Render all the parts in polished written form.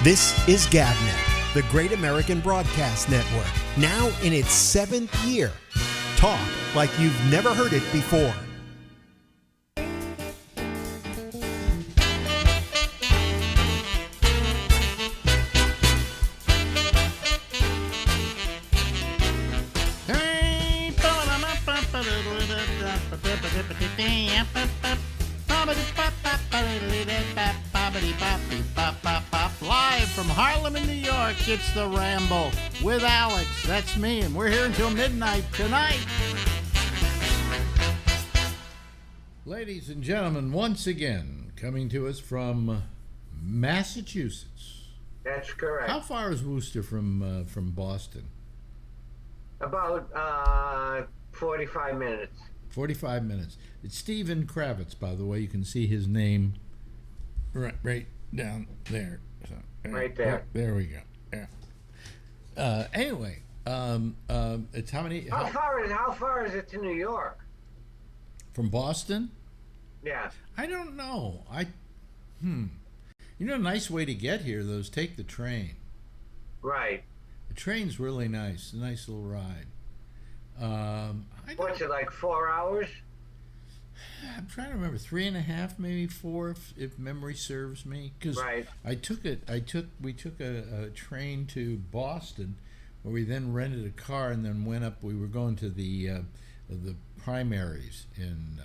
This is GabNet, the Great American Broadcast Network, now in its 7th year. Talk like you've never heard it before. Live from Harlem in New York, it's the Ramble with Alex. That's me, and we're here until midnight tonight. Ladies and gentlemen, once again, coming to us from Massachusetts. That's correct. How far is Worcester from Boston? About 45 minutes. 45 minutes. It's Stephen Kravitz, by the way. You can see his name right down there. So, right there. There we go. Yeah. Anyway, it's how many? How far is it to New York? From Boston? Yeah. I don't know. You know, a nice way to get here though is take the train. Right. The train's really nice. A nice little ride. What's it, like 4 hours? I'm trying to remember, 3.5, maybe 4, if memory serves me. Because right. we took a train to Boston, where we then rented a car and then went up. We were going to the primaries in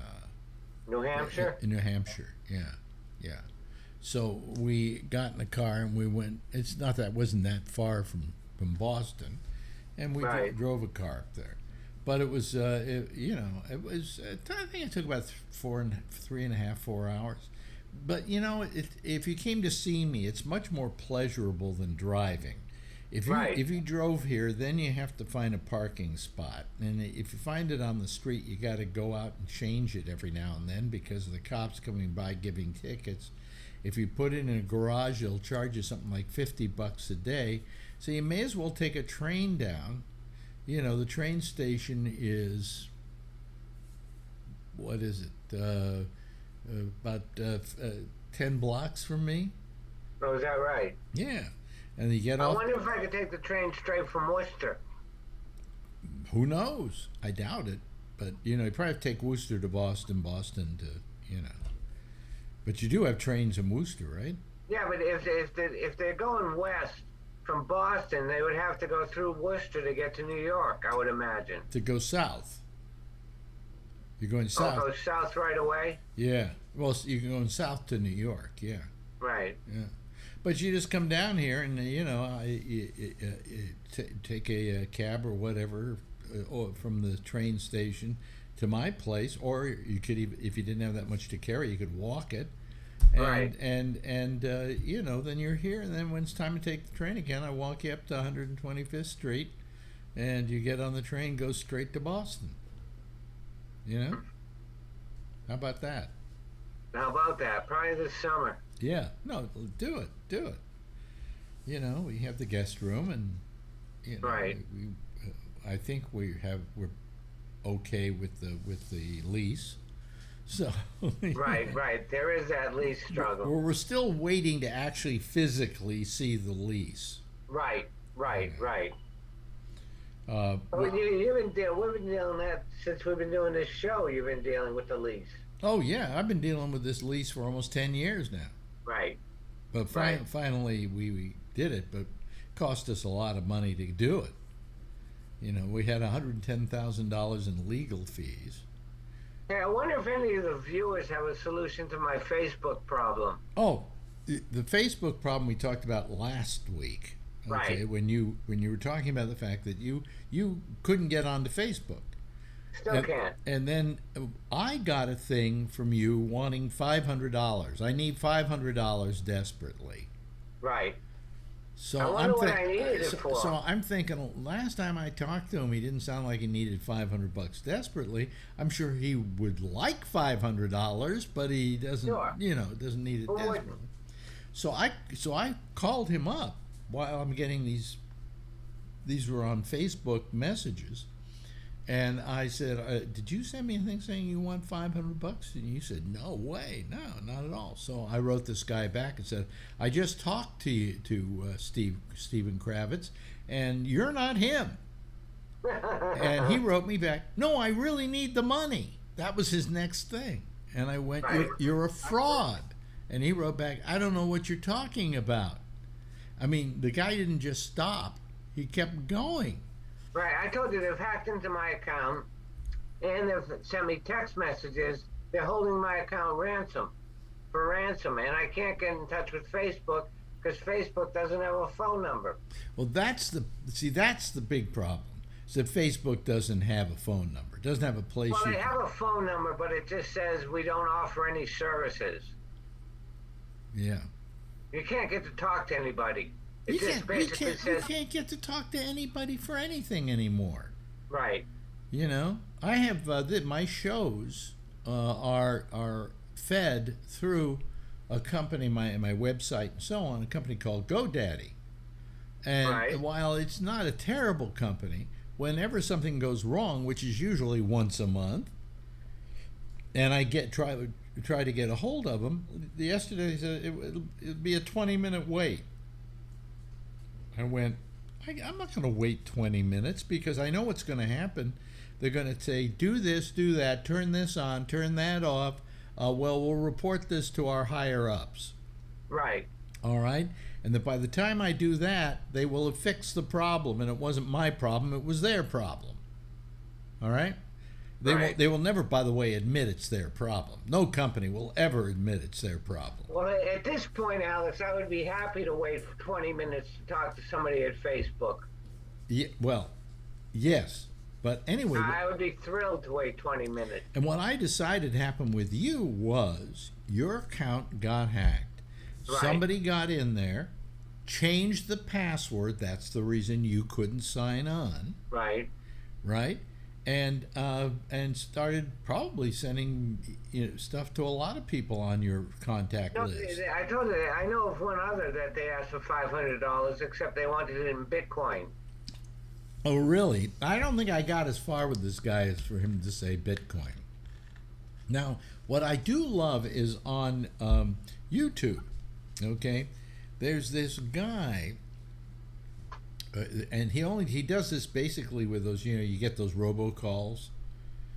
New Hampshire. In New Hampshire, yeah. So we got in the car and we went. It's not that wasn't that far from Boston, and we right. drove a car up there. But it was, it was. I think it took about 3.5, 4 hours. But if you came to see me, it's much more pleasurable than driving. If you drove here, then you have to find a parking spot, and if you find it on the street, you got to go out and change it every now and then because of the cops coming by giving tickets. If you put it in a garage, they'll charge you something like $50 a day. So you may as well take a train down. The train station is, what is it, about 10 blocks from me. Oh, is that right? Yeah. And you get off. I wonder if I could take the train straight from Worcester. Who knows? I doubt it. But, you probably have to take Worcester to Boston to, But you do have trains in Worcester, right? Yeah, but if they're going west from Boston, they would have to go through Worcester to get to New York, I would imagine. To go south. You're going south. Oh, go south right away? Yeah. Well, you're going south to New York, yeah. Right. Yeah. But you just come down here and, take a cab or whatever from the train station to my place, or you could even, if you didn't have that much to carry, you could walk it. Right. And then you're here, and then when it's time to take the train again, I walk you up to 125th Street, and you get on the train, go straight to Boston. How about that? How about that? Probably this summer. Yeah. No, do it. We have the guest room, and right. I think we're okay with the lease. So right. There is that lease struggle. We're still waiting to actually physically see the lease. Right. We've been dealing that since we've been doing this show. You've been dealing with the lease. Oh yeah, I've been dealing with this lease for almost 10 years now. Right. But finally we did it, but it cost us a lot of money to do it. We had $110,000 in legal fees. Hey, I wonder if any of the viewers have a solution to my Facebook problem. Oh, the Facebook problem we talked about last week. Okay, right. When you were talking about the fact that you couldn't get onto Facebook. Still can't. And then I got a thing from you wanting $500. I need $500 desperately. Right. So I wonder what I needed it for. So I'm thinking, last time I talked to him, he didn't sound like he needed $500 desperately. I'm sure he would like $500, but he doesn't. Sure. Doesn't need it desperately. So I called him up while I'm getting these. These were on Facebook messages, And I said, "Did you send me a thing saying you want $500?" And you said, "No way, no, not at all." So I wrote this guy back and said, "I just talked to Stephen Kravitz, and you're not him." And he wrote me back, "No, I really need the money." That was his next thing. And I went, "You're a fraud." And he wrote back, "I don't know what you're talking about." I mean, the guy didn't just stop; he kept going. Right, I told you they've hacked into my account, and they've sent me text messages. They're holding my account for ransom, and I can't get in touch with Facebook because Facebook doesn't have a phone number. Well, that's the big problem. Is that Facebook doesn't have a phone number, doesn't have a place. Well, they have a phone number, but it just says we don't offer any services. Yeah. You can't get to talk to anybody. You can't get to talk to anybody for anything anymore. Right. You know, I have my shows are fed through a company, my website and so on, a company called GoDaddy. And while it's not a terrible company, whenever something goes wrong, which is usually once a month, and I try to get a hold of them, yesterday they said it'd be a 20-minute wait. I went, I'm not going to wait 20 minutes because I know what's going to happen. They're going to say, do this, do that, turn this on, turn that off. We'll report this to our higher-ups. Right. All right? And that by the time I do that, they will have fixed the problem, and it wasn't my problem, it was their problem. All right? They will never, by the way, admit it's their problem. No company will ever admit it's their problem. Well, at this point, Alex, I would be happy to wait for 20 minutes to talk to somebody at Facebook. Yeah, well, yes. But anyway... I would be thrilled to wait 20 minutes. And what I decided happened with you was your account got hacked. Right. Somebody got in there, changed the password. That's the reason you couldn't sign on. Right. Right? And started probably sending stuff to a lot of people on your contact list. I told you, I know of one other that they asked for $500, except they wanted it in Bitcoin. Oh, really? I don't think I got as far with this guy as for him to say Bitcoin. Now, what I do love is on YouTube, okay? There's this guy... and he does this basically with those, you get those robocalls.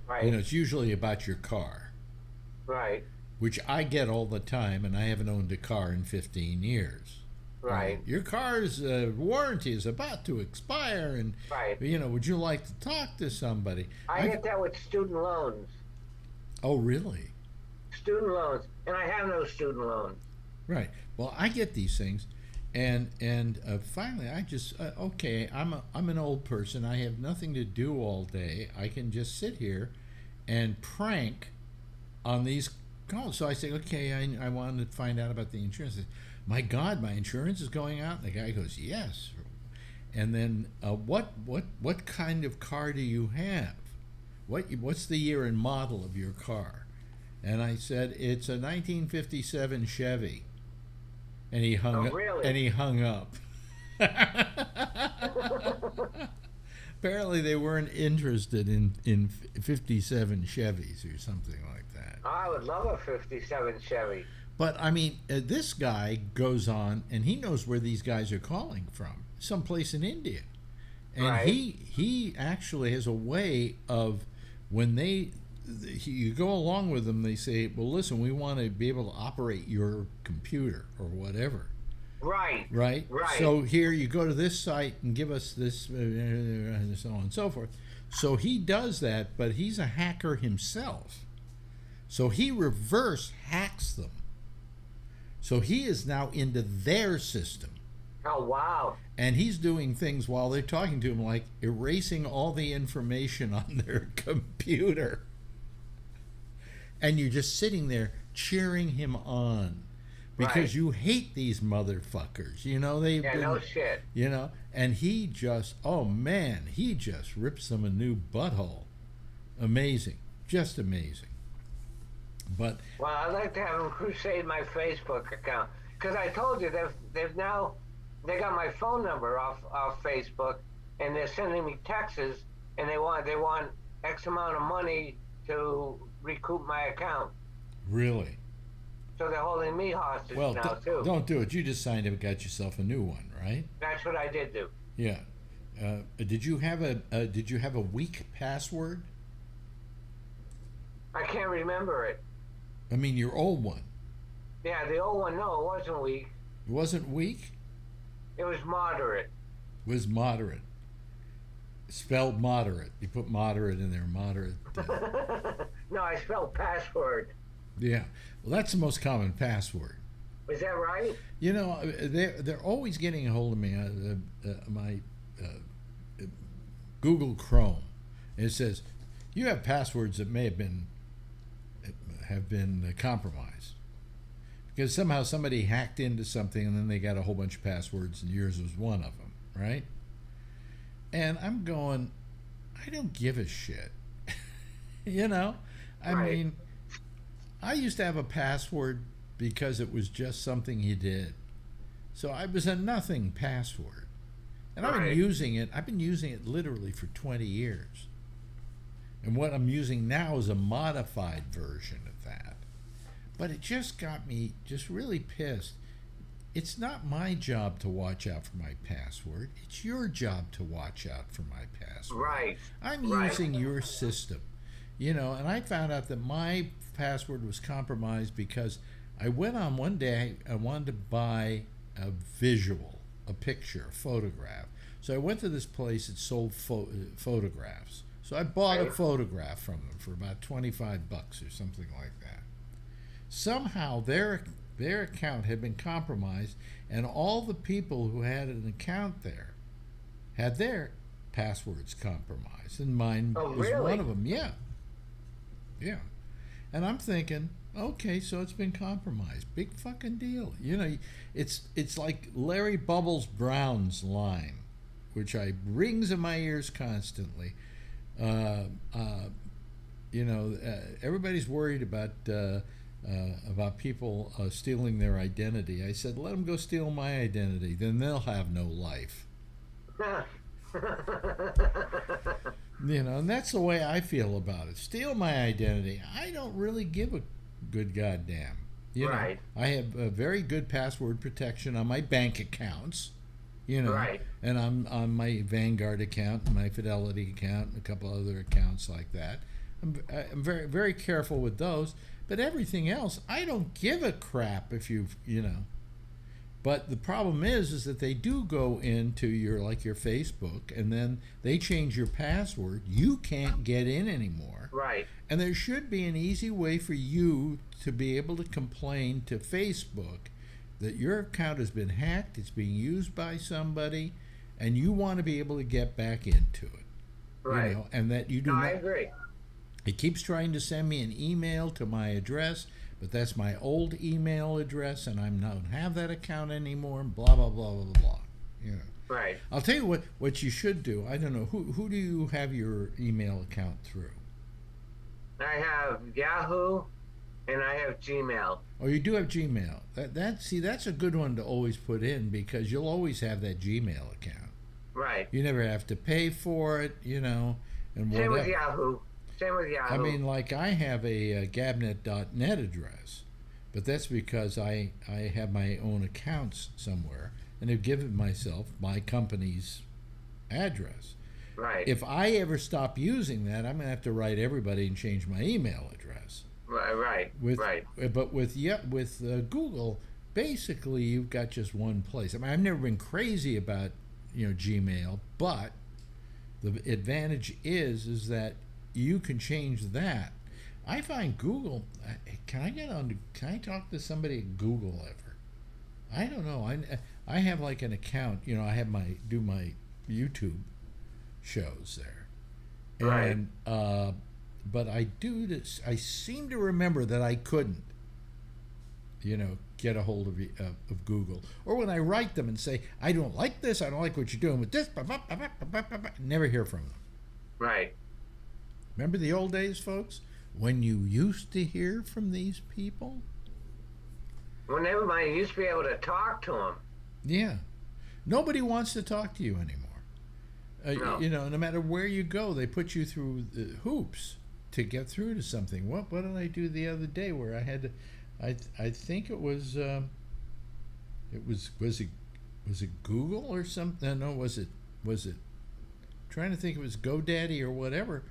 Right. It's usually about your car. Right. Which I get all the time, and I haven't owned a car in 15 years. Right. Your car's warranty is about to expire, and would you like to talk to somebody? I get that with student loans. Oh, really? Student loans, and I have no student loans. Right. Well, I get these things. And finally, I just okay. I'm an old person. I have nothing to do all day. I can just sit here and prank on these calls. So I say, okay, I wanted to find out about the insurance. I say, my God, my insurance is going out. And the guy goes, yes. And then what kind of car do you have? What's the year and model of your car? And I said, it's a 1957 Chevy. And he hung up. Really? And he hung up. Apparently, they weren't interested in 57 Chevys or something like that. I would love a 57 Chevy. But I mean, this guy goes on, and he knows where these guys are calling from, someplace in India, and he actually has a way of when you go along with them, they say, well, listen, we want to be able to operate your computer or whatever. Right. Right? Right. So here you go to this site and give us this, and so on and so forth. So he does that, but he's a hacker himself. So he reverse hacks them. So he is now into their system. Oh, wow. And he's doing things while they're talking to him, like erasing all the information on their computer. And you're just sitting there cheering him on because you hate these motherfuckers. No shit. And he just, oh man, he just rips them a new butthole. Amazing. Just amazing. But well, I'd like to have them crusade my Facebook account because I told you they got my phone number off Facebook and they're sending me texts and they want X amount of money to recoup my account. Really? So they're holding me hostage Well, now too. don't do it. You just signed up and got yourself a new one, right? That's what I did do. Yeah. Did you have a weak password? I can't remember it. I mean, your old one. Yeah, the old one, no, it wasn't weak. It wasn't weak. It was moderate. It was moderate. Spelled moderate. You put moderate in there. Moderate. No, I spelled password. Yeah. Well, that's the most common password. Is that right? You know, they're always getting a hold of me. My Google Chrome. And it says you have passwords that may have been compromised because somehow somebody hacked into something and then they got a whole bunch of passwords and yours was one of them, right? And I'm going, I don't give a shit. You know, I mean, I used to have a password because it was just something you did. So I was a nothing password. And I've been using it literally for 20 years. And what I'm using now is a modified version of that. But it just got me just really pissed. It's not my job to watch out for my password. It's your job to watch out for my password. Right. I'm using your system. You know, and I found out that my password was compromised because I went on one day, I wanted to buy a visual, a picture, a photograph. So I went to this place that sold photographs. So I bought a photograph from them for about $25 or something like that. Somehow their account had been compromised, and all the people who had an account there had their passwords compromised, and mine was one of them. Yeah. And I'm thinking, okay, so it's been compromised. Big fucking deal. You know, it's like Larry Bubbles Brown's line, which rings in my ears constantly. Everybody's worried about people stealing their identity. I said, let them go steal my identity, then they'll have no life. You know, and that's the way I feel about it. Steal my identity. I don't really give a good goddamn. You know, I have a very good password protection on my bank accounts. You know, and I'm on my Vanguard account, and my Fidelity account, and a couple other accounts like that. I'm very, very careful with those. But everything else, I don't give a crap if you know. But the problem is that they do go into your Facebook, and then they change your password. You can't get in anymore. Right. And there should be an easy way for you to be able to complain to Facebook that your account has been hacked, it's being used by somebody, and you want to be able to get back into it. Right. You know, and that you do not. I agree. It keeps trying to send me an email to my address, but that's my old email address, and I don't have that account anymore, and blah, blah, blah, blah, blah. You know. Right. I'll tell you what you should do. I don't know. Who do you have your email account through? I have Yahoo, and I have Gmail. Oh, you do have Gmail. That's a good one to always put in because you'll always have that Gmail account. Right. You never have to pay for it, you know, and whatever. Same with Yahoo. I mean, like I have a gabnet.net address, but that's because I have my own accounts somewhere and have given myself my company's address. Right. If I ever stop using that, I'm going to have to write everybody and change my email address. Right. But with Google, basically you've got just one place. I mean, I've never been crazy about Gmail, but the advantage is that you can change that. I find Google. Can I talk to somebody at Google ever? I don't know. I have like an account. You know, I have do my YouTube shows there, and but I do this. I seem to remember that I couldn't, get a hold of Google, or when I write them and say I don't like this, I don't like what you're doing with this. Never hear from them. Right. Remember the old days, folks, when you used to hear from these people? When everybody used to be able to talk to them. Yeah. Nobody wants to talk to you anymore. No. You know, no matter where you go, they put you through the hoops to get through to something. What did I do the other day where I had to? I think it was was it Google or something? No, was it? Trying to think it was GoDaddy or whatever,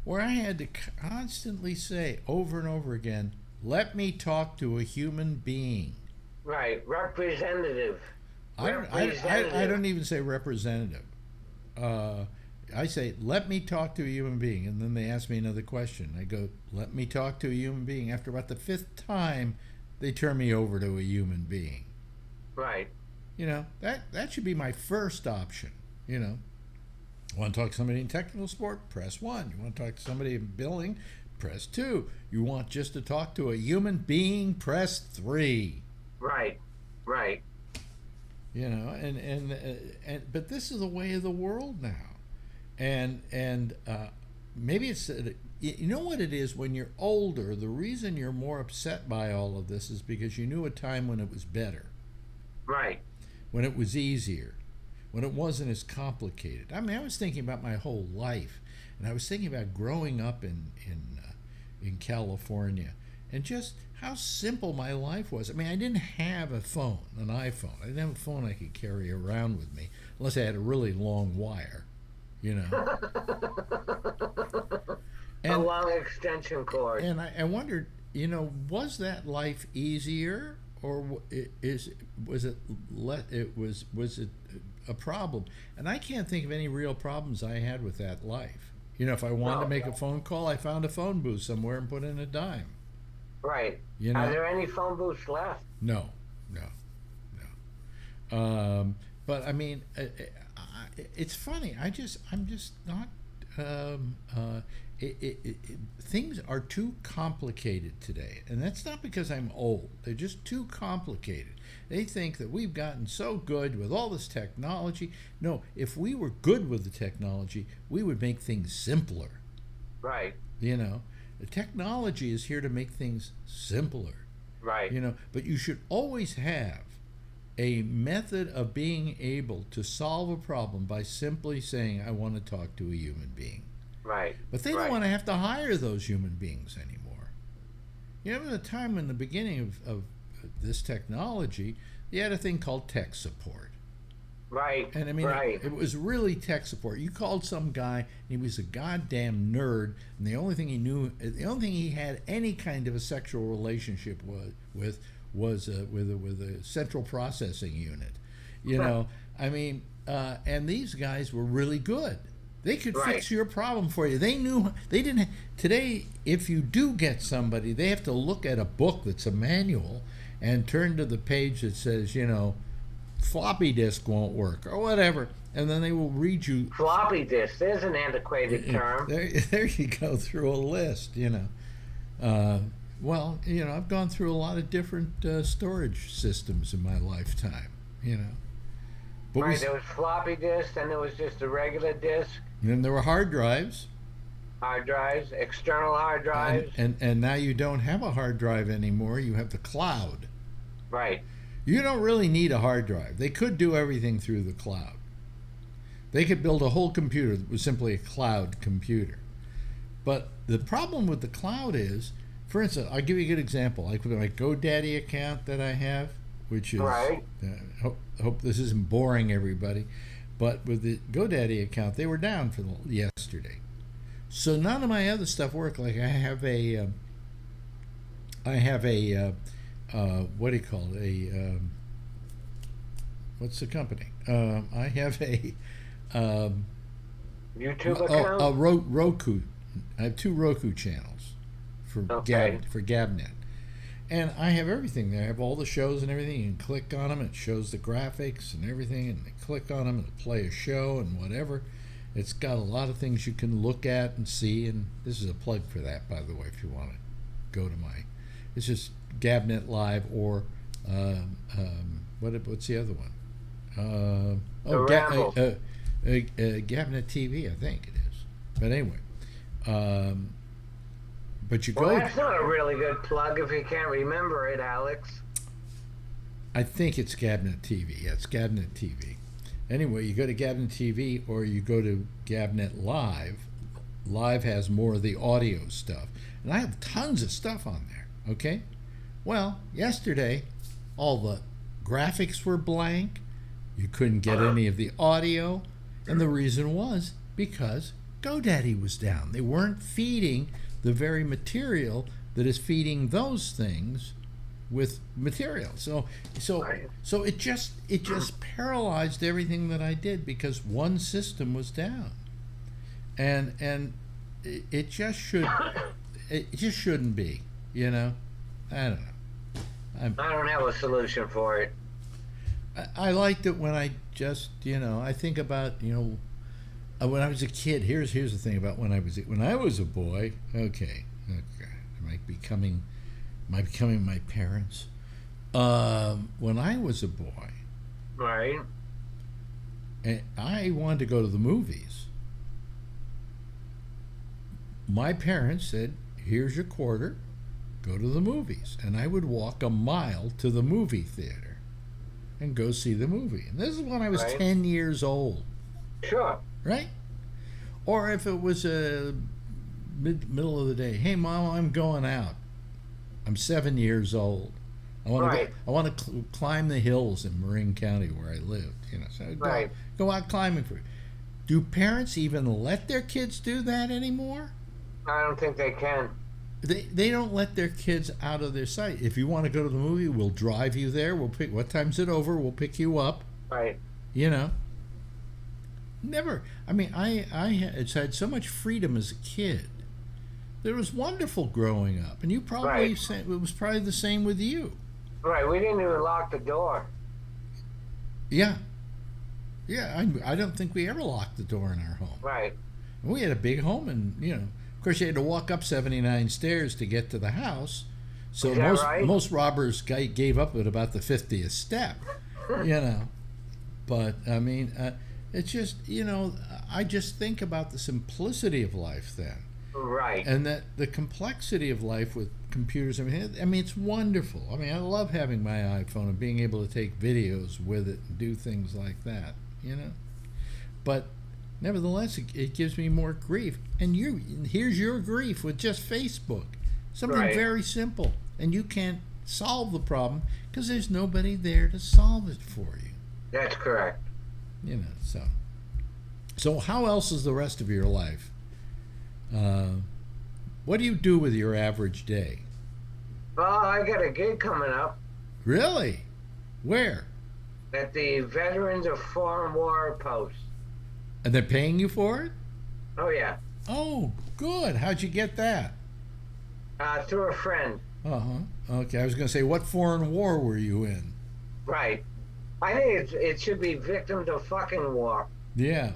where I had to constantly say over and over again, "Let me talk to a human being." Right, representative. I don't even say representative. I say, "Let me talk to a human being," and then they ask me another question. I go, "Let me talk to a human being." After about the fifth time, they turn me over to a human being. Right. You know, that should be my first option. You know, want to talk to somebody in technical support? Press 1. You want to talk to somebody in billing? Press 2. You want just to talk to a human being? Press 3. Right. Right. You know, but this is the way of the world now, and maybe it's you know what it is when you're older. The reason you're more upset by all of this is because you knew a time when it was better, Right. when it was easier, when it wasn't as complicated. I mean, I was thinking about my whole life, and I was thinking about growing up in California, and just how simple my life was. I mean, I didn't have an iPhone. I didn't have a phone I could carry around with me, unless I had a really long wire, you know. A long extension cord. And I wondered, you know, was that life easier, or was it a problem? And I can't think of any real problems I had with that life. You know, if I wanted to make a phone call, I found a phone booth somewhere and put in a dime. Right. You know? Are there any phone booths left? No. But I mean, it's funny. I'm just not. Things are too complicated today, and that's not because I'm old. They're just too complicated. They think that we've gotten so good with all this technology. No, if we were good with the technology, we would make things simpler. Right. You know, the technology is here to make things simpler. Right. You know, but you should always have a method of being able to solve a problem by simply saying, "I want to talk to a human being." Right. But they don't want to have to hire those human beings anymore. You know, there was a time in the beginning of this technology, you had a thing called tech support. Right. And I mean, it was really tech support. You called some guy, and he was a goddamn nerd, and the only thing he had any kind of a sexual relationship with was with a central processing unit. You know, I mean, and these guys were really good. They could fix your problem for you. They didn't. Today, if you do get somebody, they have to look at a book that's a manual and turn to the page that says, you know, floppy disk won't work or whatever, and then they will read you. Floppy disk. There's an antiquated term. There you go, through a list, you know. Well, you know, I've gone through a lot of different storage systems in my lifetime, you know. But there was floppy disk, and there was just a regular disk. And then there were hard drives. Hard drives, external hard drives. And now you don't have a hard drive anymore. You have the cloud. Right. You don't really need a hard drive. They could do everything through the cloud. They could build a whole computer that was simply a cloud computer. But the problem with the cloud is, for instance, I'll give you a good example. Like with my GoDaddy account that I have, which is, hope this isn't boring everybody, but with the GoDaddy account, they were down for yesterday. So none of my other stuff worked. Like I have a what do you call it? What's the company? I have a YouTube account? A Roku. I have 2 Roku channels for Gabnet. And I have everything there. I have all the shows and everything. You can click on them. It shows the graphics and everything. And you click on them and it'll play a show and whatever. It's got a lot of things you can look at and see. And this is a plug for that, by the way, if you want to go to it's just Gabnet Live or what's the other one? Ramble. Gabnet TV, I think it is. But anyway, but you Well, go. that's not a really good plug if you can't remember it, Alex. I think it's Gabnet TV. Yeah, it's Gabnet TV. Anyway, you go to Gabnet TV or you go to Gabnet Live. Live has more of the audio stuff. And I have tons of stuff on there, okay? Well, yesterday, all the graphics were blank. You couldn't get any of the audio. And the reason was because GoDaddy was down. They weren't feeding the very material that is feeding those things with material. So it just paralyzed everything that I did because one system was down. And it just shouldn't be, you know. I don't know. I don't have a solution for it. I liked it when I just, you know, I think about, you know, when I was a kid. Here's the thing about when I was a boy. Okay, am I becoming my parents? When I was a boy, Right. and I wanted to go to the movies. My parents said, "Here's your quarter, go to the movies," and I would walk a mile to the movie theater and go see the movie. And this is when I was Right. 10 years old. Sure. Right? Or if it was a middle of the day, "Hey, Mom, I'm going out. I'm 7 years old. I want Right. to I want to climb the hills in Marin County where I lived." You know, so I'd Right. go out climbing for. Do parents even let their kids do that anymore? I don't think they can. They don't let their kids out of their sight. If you want to go to the movie, we'll drive you there. We'll pick. What time's it over? We'll pick you up. Right. You know. Never. I mean, I had so much freedom as a kid. It was wonderful growing up, and you probably Right. it was probably the same with you. Right. We didn't even lock the door. Yeah. Yeah. I don't think we ever locked the door in our home. Right. We had a big home, and you know, of course, you had to walk up 79 stairs to get to the house. So Is that most right? most robbers gave up at about the 50th step. You know. But I mean, it's just, you know, I just think about the simplicity of life then. Right. And that the complexity of life with computers. I mean, it's wonderful. I mean, I love having my iPhone and being able to take videos with it and do things like that, you know. But nevertheless, it gives me more grief. And here's your grief with just Facebook. Something Right. very simple. And you can't solve the problem because there's nobody there to solve it for you. That's correct. You know, so how else is the rest of your life? What do you do with your average day? Well, I got a gig coming up Really? Where? at the Veterans of Foreign War Post. And they're paying you for it? Oh, yeah. Oh, good. How'd you get that? Through a friend. Uh-huh. Okay, I was going to say, what foreign war were you in? Right. I think it should be victims of fucking war. Yeah.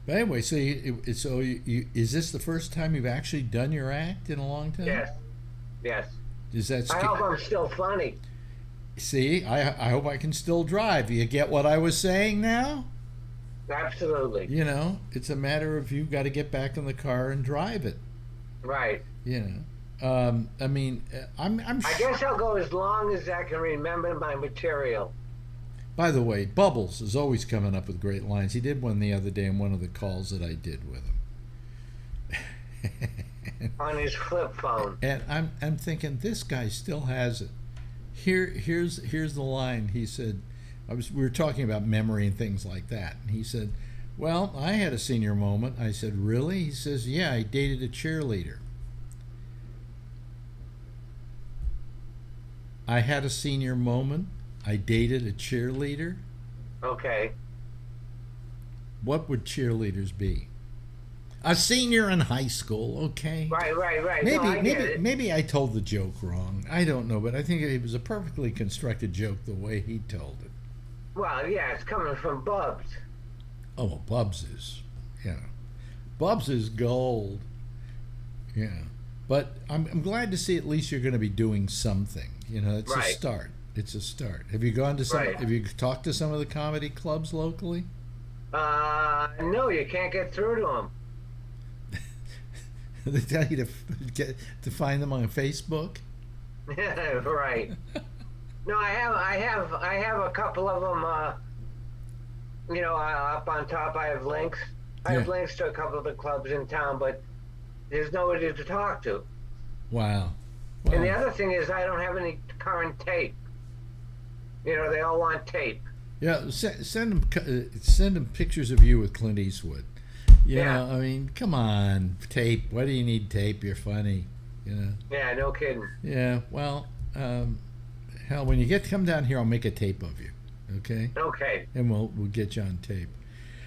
But anyway, so is this the first time you've actually done your act in a long time? Yes. Yes. Is that I hope I'm still funny. See, I hope I can still drive. You get what I was saying now? Absolutely. You know, it's a matter of you've got to get back in the car and drive it. Right. You know, I mean, I'm I guess I'll go as long as I can remember my material. By the way, Bubbles is always coming up with great lines. He did one the other day in one of the calls that I did with him. On his flip phone. And I'm thinking this guy still has it. Here's the line. He said, we were talking about memory and things like that, and he said, "Well, I had a senior moment." I said, "Really?" He says, "Yeah, I dated a cheerleader." I had a senior moment. I dated a cheerleader. Okay. What would cheerleaders be? A senior in high school, okay? Right. No, I get it. Maybe I told the joke wrong. I don't know, but I think it was a perfectly constructed joke the way he told it. Well, yeah, it's coming from Bubs. Oh, well, Bubs is, you know, Bubs is gold. Yeah, but I'm glad to see at least you're going to be doing something. You know, it's a Right. start. It's a start. Have you gone to some? Right. Have you talked to some of the comedy clubs locally? No, you can't get through to them. They tell you to find them on Facebook. Right. No, I have a couple of them up on top I have links. I have links to a couple of the clubs in town, but there's nobody to talk to. Wow. And the other thing is I don't have any current tape. They all want tape. Yeah, send them pictures of you with Clint Eastwood. I mean, come on, tape. Why do you need tape? You're funny. Yeah, no kidding. Yeah, well, hell, when you come down here, I'll make a tape of you. Okay. Okay. And we'll get you on tape.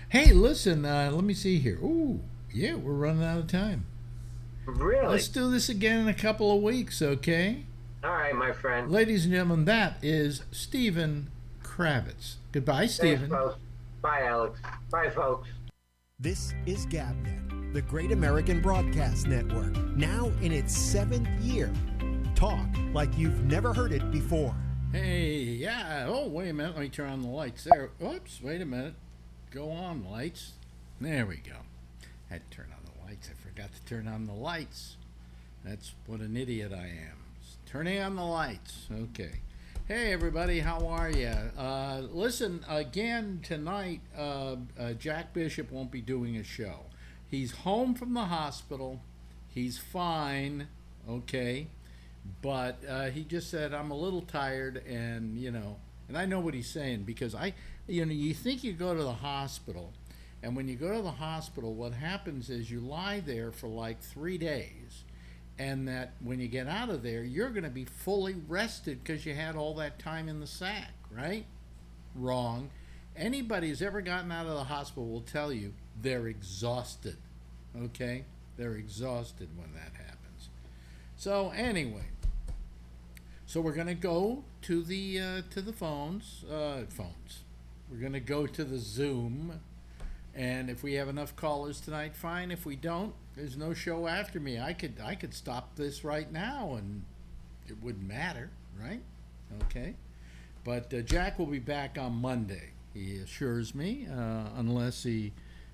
Hey, listen. Let me see here. Ooh, yeah, we're running out of time. Really? Let's do this again in a couple of weeks, okay? All right, my friend. Ladies and gentlemen, that is Stephen Kravitz. Goodbye, Stephen. Thanks, folks. Bye, Alex. Bye, folks. This is GabNet, the Great American Broadcast Network, now in its 7th year. Talk like you've never heard it before. Hey, yeah. Oh, wait a minute. Let me turn on the lights there. Oops, wait a minute. Go on, lights. There we go. Had to turn on the lights. I forgot to turn on the lights. That's what an idiot I am. Turning on the lights. Okay. Hey, everybody. How are you? Listen, again, tonight, Jack Bishop won't be doing a show. He's home from the hospital. He's fine. Okay. But he just said, I'm a little tired, and I know what he's saying, because you think you go to the hospital, and when you go to the hospital, what happens is you lie there for like 3 days, and that when you get out of there, you're going to be fully rested because you had all that time in the sack, right? Wrong. Anybody who's ever gotten out of the hospital will tell you they're exhausted, okay? They're exhausted when that happens. So anyway, we're gonna go to the phones. We're gonna go to the Zoom, and if we have enough callers tonight, fine. If we don't, there's no show after me. I could stop this right now, and it wouldn't matter, right? Okay, but Jack will be back on Monday. He assures me, unless he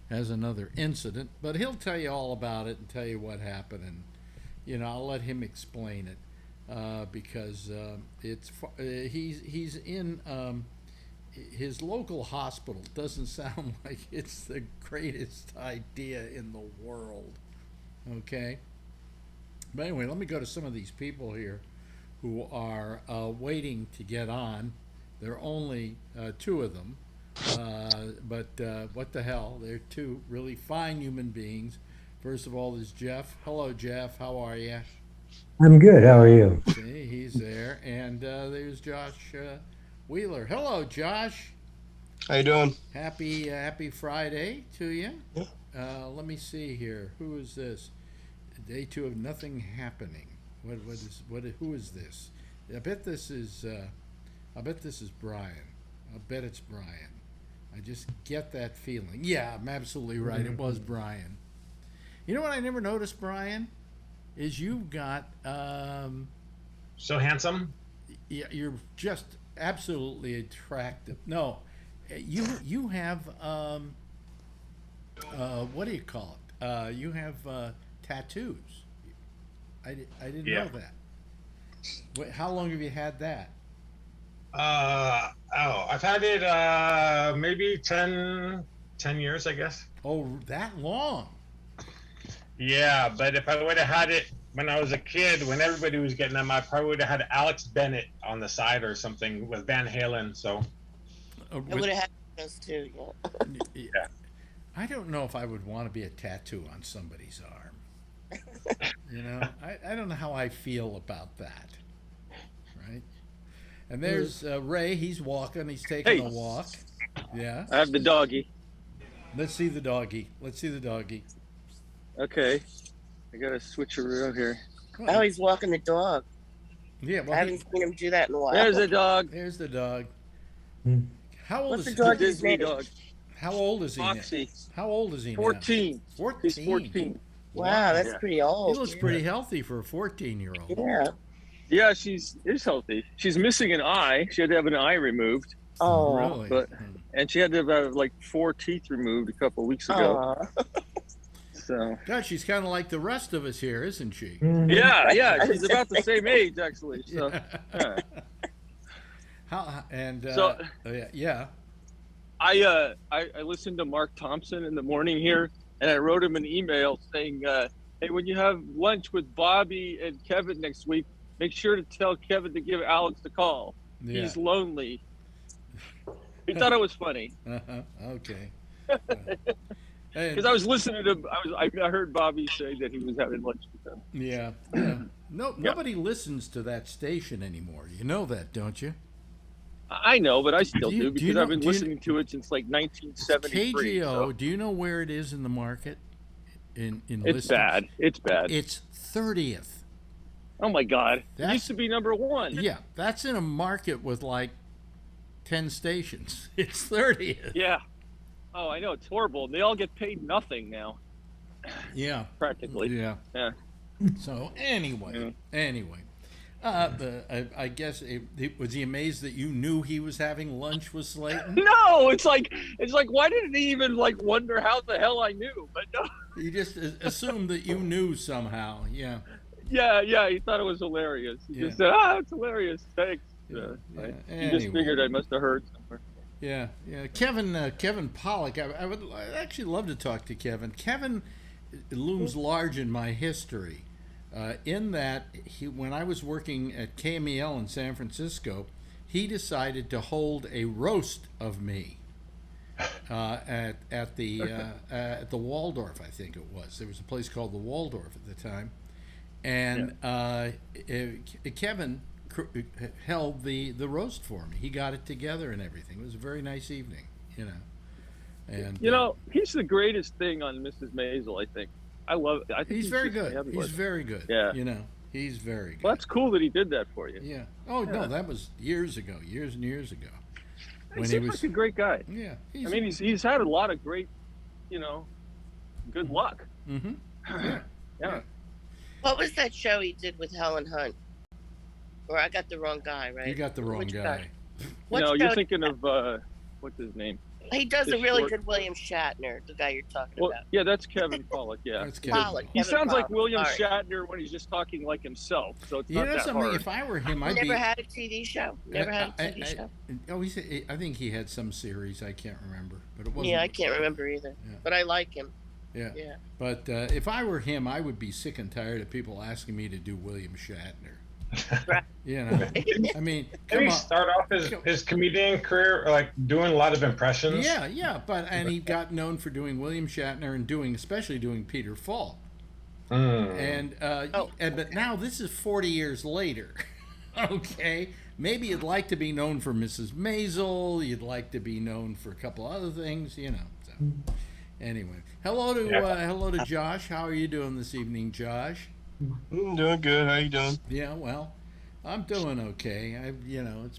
has another incident. But he'll tell you all about it and tell you what happened, and I'll let him explain it, because he's in his local hospital. Doesn't sound like it's the greatest idea in the world. Okay. But anyway, let me go to some of these people here who are waiting to get on. There are only 2 of them, but what the hell? They're 2 really fine human beings. First of all, there's Jeff. Hello, Jeff. How are you? I'm good. How are you? See, he's there. And there's Josh Wheeler. Hello, Josh. How you doing? Happy Friday to you. Yeah. Let me see here. Who is this? Day 2 of nothing happening. Who is this? I bet this is Brian. I bet it's Brian. I just get that feeling. Yeah, I'm absolutely right. It was Brian. You know what I never noticed, Brian, is you've got So handsome? Yeah, you're just absolutely attractive. No, you have what do you call it? You have tattoos. I didn't know that. Wait, how long have you had that? I've had it maybe 10 years, I guess. Oh, that long? Yeah, but if I would have had it when I was a kid, when everybody was getting them, I probably would have had Alex Bennett on the side or something with Van Halen. So I would have had those too. Yeah. yeah. I don't know if I would want to be a tattoo on somebody's arm. I don't know how I feel about that. Right? And there's Ray. He's walking. He's taking a walk. Yeah. I have the doggy. Let's see the doggy. Okay. I gotta switch around here. Oh, he's walking the dog. Yeah. Well, I haven't seen him do that in a while. There's the dog. There's the dog. How old What's is the dog? Disney dog. How old is he Foxy. now? How old is he 14. now? 14. He's 14. Wow, that's Yeah. pretty He old. looks pretty healthy for a 14-year-old. Yeah. Yeah, she's healthy. She's missing an eye. She had to have an eye removed, Oh. Really? but and she had to have like 4 teeth removed a couple of weeks ago. Aw. So God, she's kind of like the rest of us here, isn't she? yeah, she's about the same age actually. So How and So- yeah. I listened to Mark Thompson in the morning here, and I wrote him an email saying, "Hey, when you have lunch with Bobby and Kevin next week, make sure to tell Kevin to give Alex a call. Yeah. He's lonely." He thought it was funny Okay. because I was listening to. I heard Bobby say that he was having lunch with them. Yeah. Nobody listens to that station anymore. You know that, don't you? I know, but I still do because know- I've been listening to it since like 1973. KGO. So. Do you know where it is in the market? In It's listings? bad. It's bad. It's 30th. Oh my God! It That's- used to be number one. Yeah, that's in a market with like 10 stations. It's 30th. Yeah. Oh, I know. It's horrible. They all get paid nothing now, Yeah. practically. Yeah. Yeah. So anyway, I guess was he amazed that you knew he was having lunch with Slayton? No, it's like why didn't he even like wonder how the hell I knew? But no. He just assumed that you knew somehow. Yeah. Yeah. He thought it was hilarious. He just said, "It's hilarious. Thanks." He just figured I must have heard somewhere. Yeah. Kevin Pollak. I'd actually love to talk to Kevin. Kevin looms large in my history. In that, when I was working at KMEL in San Francisco, he decided to hold a roast of me at the Waldorf. I think it was. There was a place called the Waldorf at the time, and Kevin held the roast for me. He got it together and everything. It was a very nice evening, And he's the greatest thing on Mrs. Maisel. I think. I think he's very good. He's very good. Yeah. He's very good. Well, that's cool that he did that for you. Yeah. Oh no, that was years and years ago. He seems like a great guy. Yeah. He's had a lot of great, good luck. Mm-hmm. Yeah. What was that show he did with Helen Hunt? Or I got the wrong guy, right? You got the wrong Which guy. What No, show you're did thinking he of what's his name? He does a the really short- good William Shatner, the guy you're talking Well, about. yeah, that's Kevin Pollak. Yeah. That's Kevin. Pollak. He Kevin sounds like Pollak. William Sorry. Shatner when he's just talking like himself, so it's You not know that something? hard. If I were him, I'd Never be. had a TV show. Never had a TV show. I think he had some series. I can't remember, but it wasn't. Yeah, I can't remember either. Yeah. But I like him. Yeah. Yeah. But if I were him, I would be sick and tired of people asking me to do William Shatner. Right. I mean, Did come he on. start off his comedian career like doing a lot of impressions? Yeah, and he got known for doing William Shatner and especially doing Peter Falk. And but now this is 40 years later. Okay, maybe you'd like to be known for Mrs. Maisel. You'd like to be known for a couple other things, So anyway, hello to Josh. How are you doing this evening, Josh? I'm doing good. How you doing? Yeah, well, I'm doing okay. It's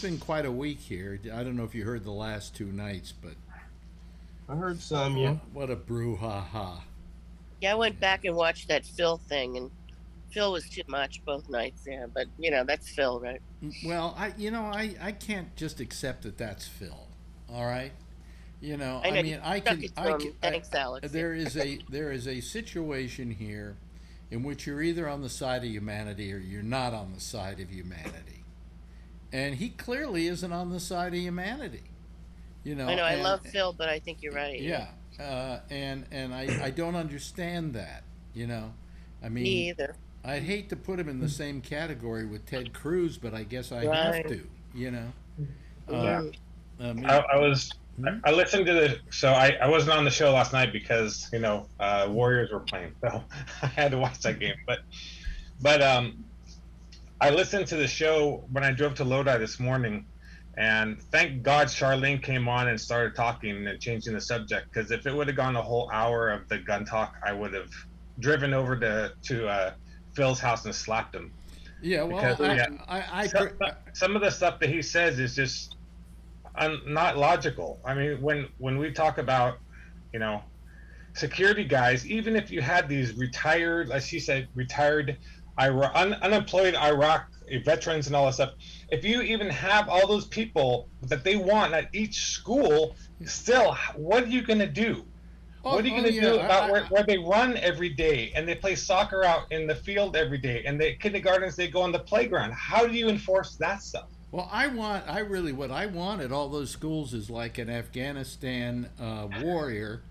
been quite a week here. I don't know if you heard the last 2 nights, but I heard some. Yeah. what a brouhaha. Yeah, I went back and watched that Phil thing, and Phil was too much both nights. Yeah, but that's Phil, right? Well, I can't just accept that that's Phil. All right. Thanks, Alex. There is a situation here in which you're either on the side of humanity or you're not on the side of humanity. And he clearly isn't on the side of humanity. I know, I love Phil, but I think you're right. Yeah. And I don't understand that, I mean, Me either. I'd hate to put him in the same category with Ted Cruz, but I guess I have to, I listened to I wasn't on the show last night because Warriors were playing, so I had to watch that game. But I listened to the show when I drove to Lodi this morning, and thank God Charlene came on and started talking and changing the subject, because if it would have gone a whole hour of the gun talk, I would have driven over to Phil's house and slapped him. Yeah, well, because, some of the stuff that he says is just not logical. I mean, when we talk about, security guys, even if you had these retired, as he said, unemployed Iraq veterans and all that stuff, if you even have all those people that they want at each school, still, what are you going to do? What are you going to do about where they run every day and they play soccer out in the field every day, and the kindergartens, they go on the playground? How do you enforce that stuff? Well, what I want at all those schools is like an Afghanistan warrior,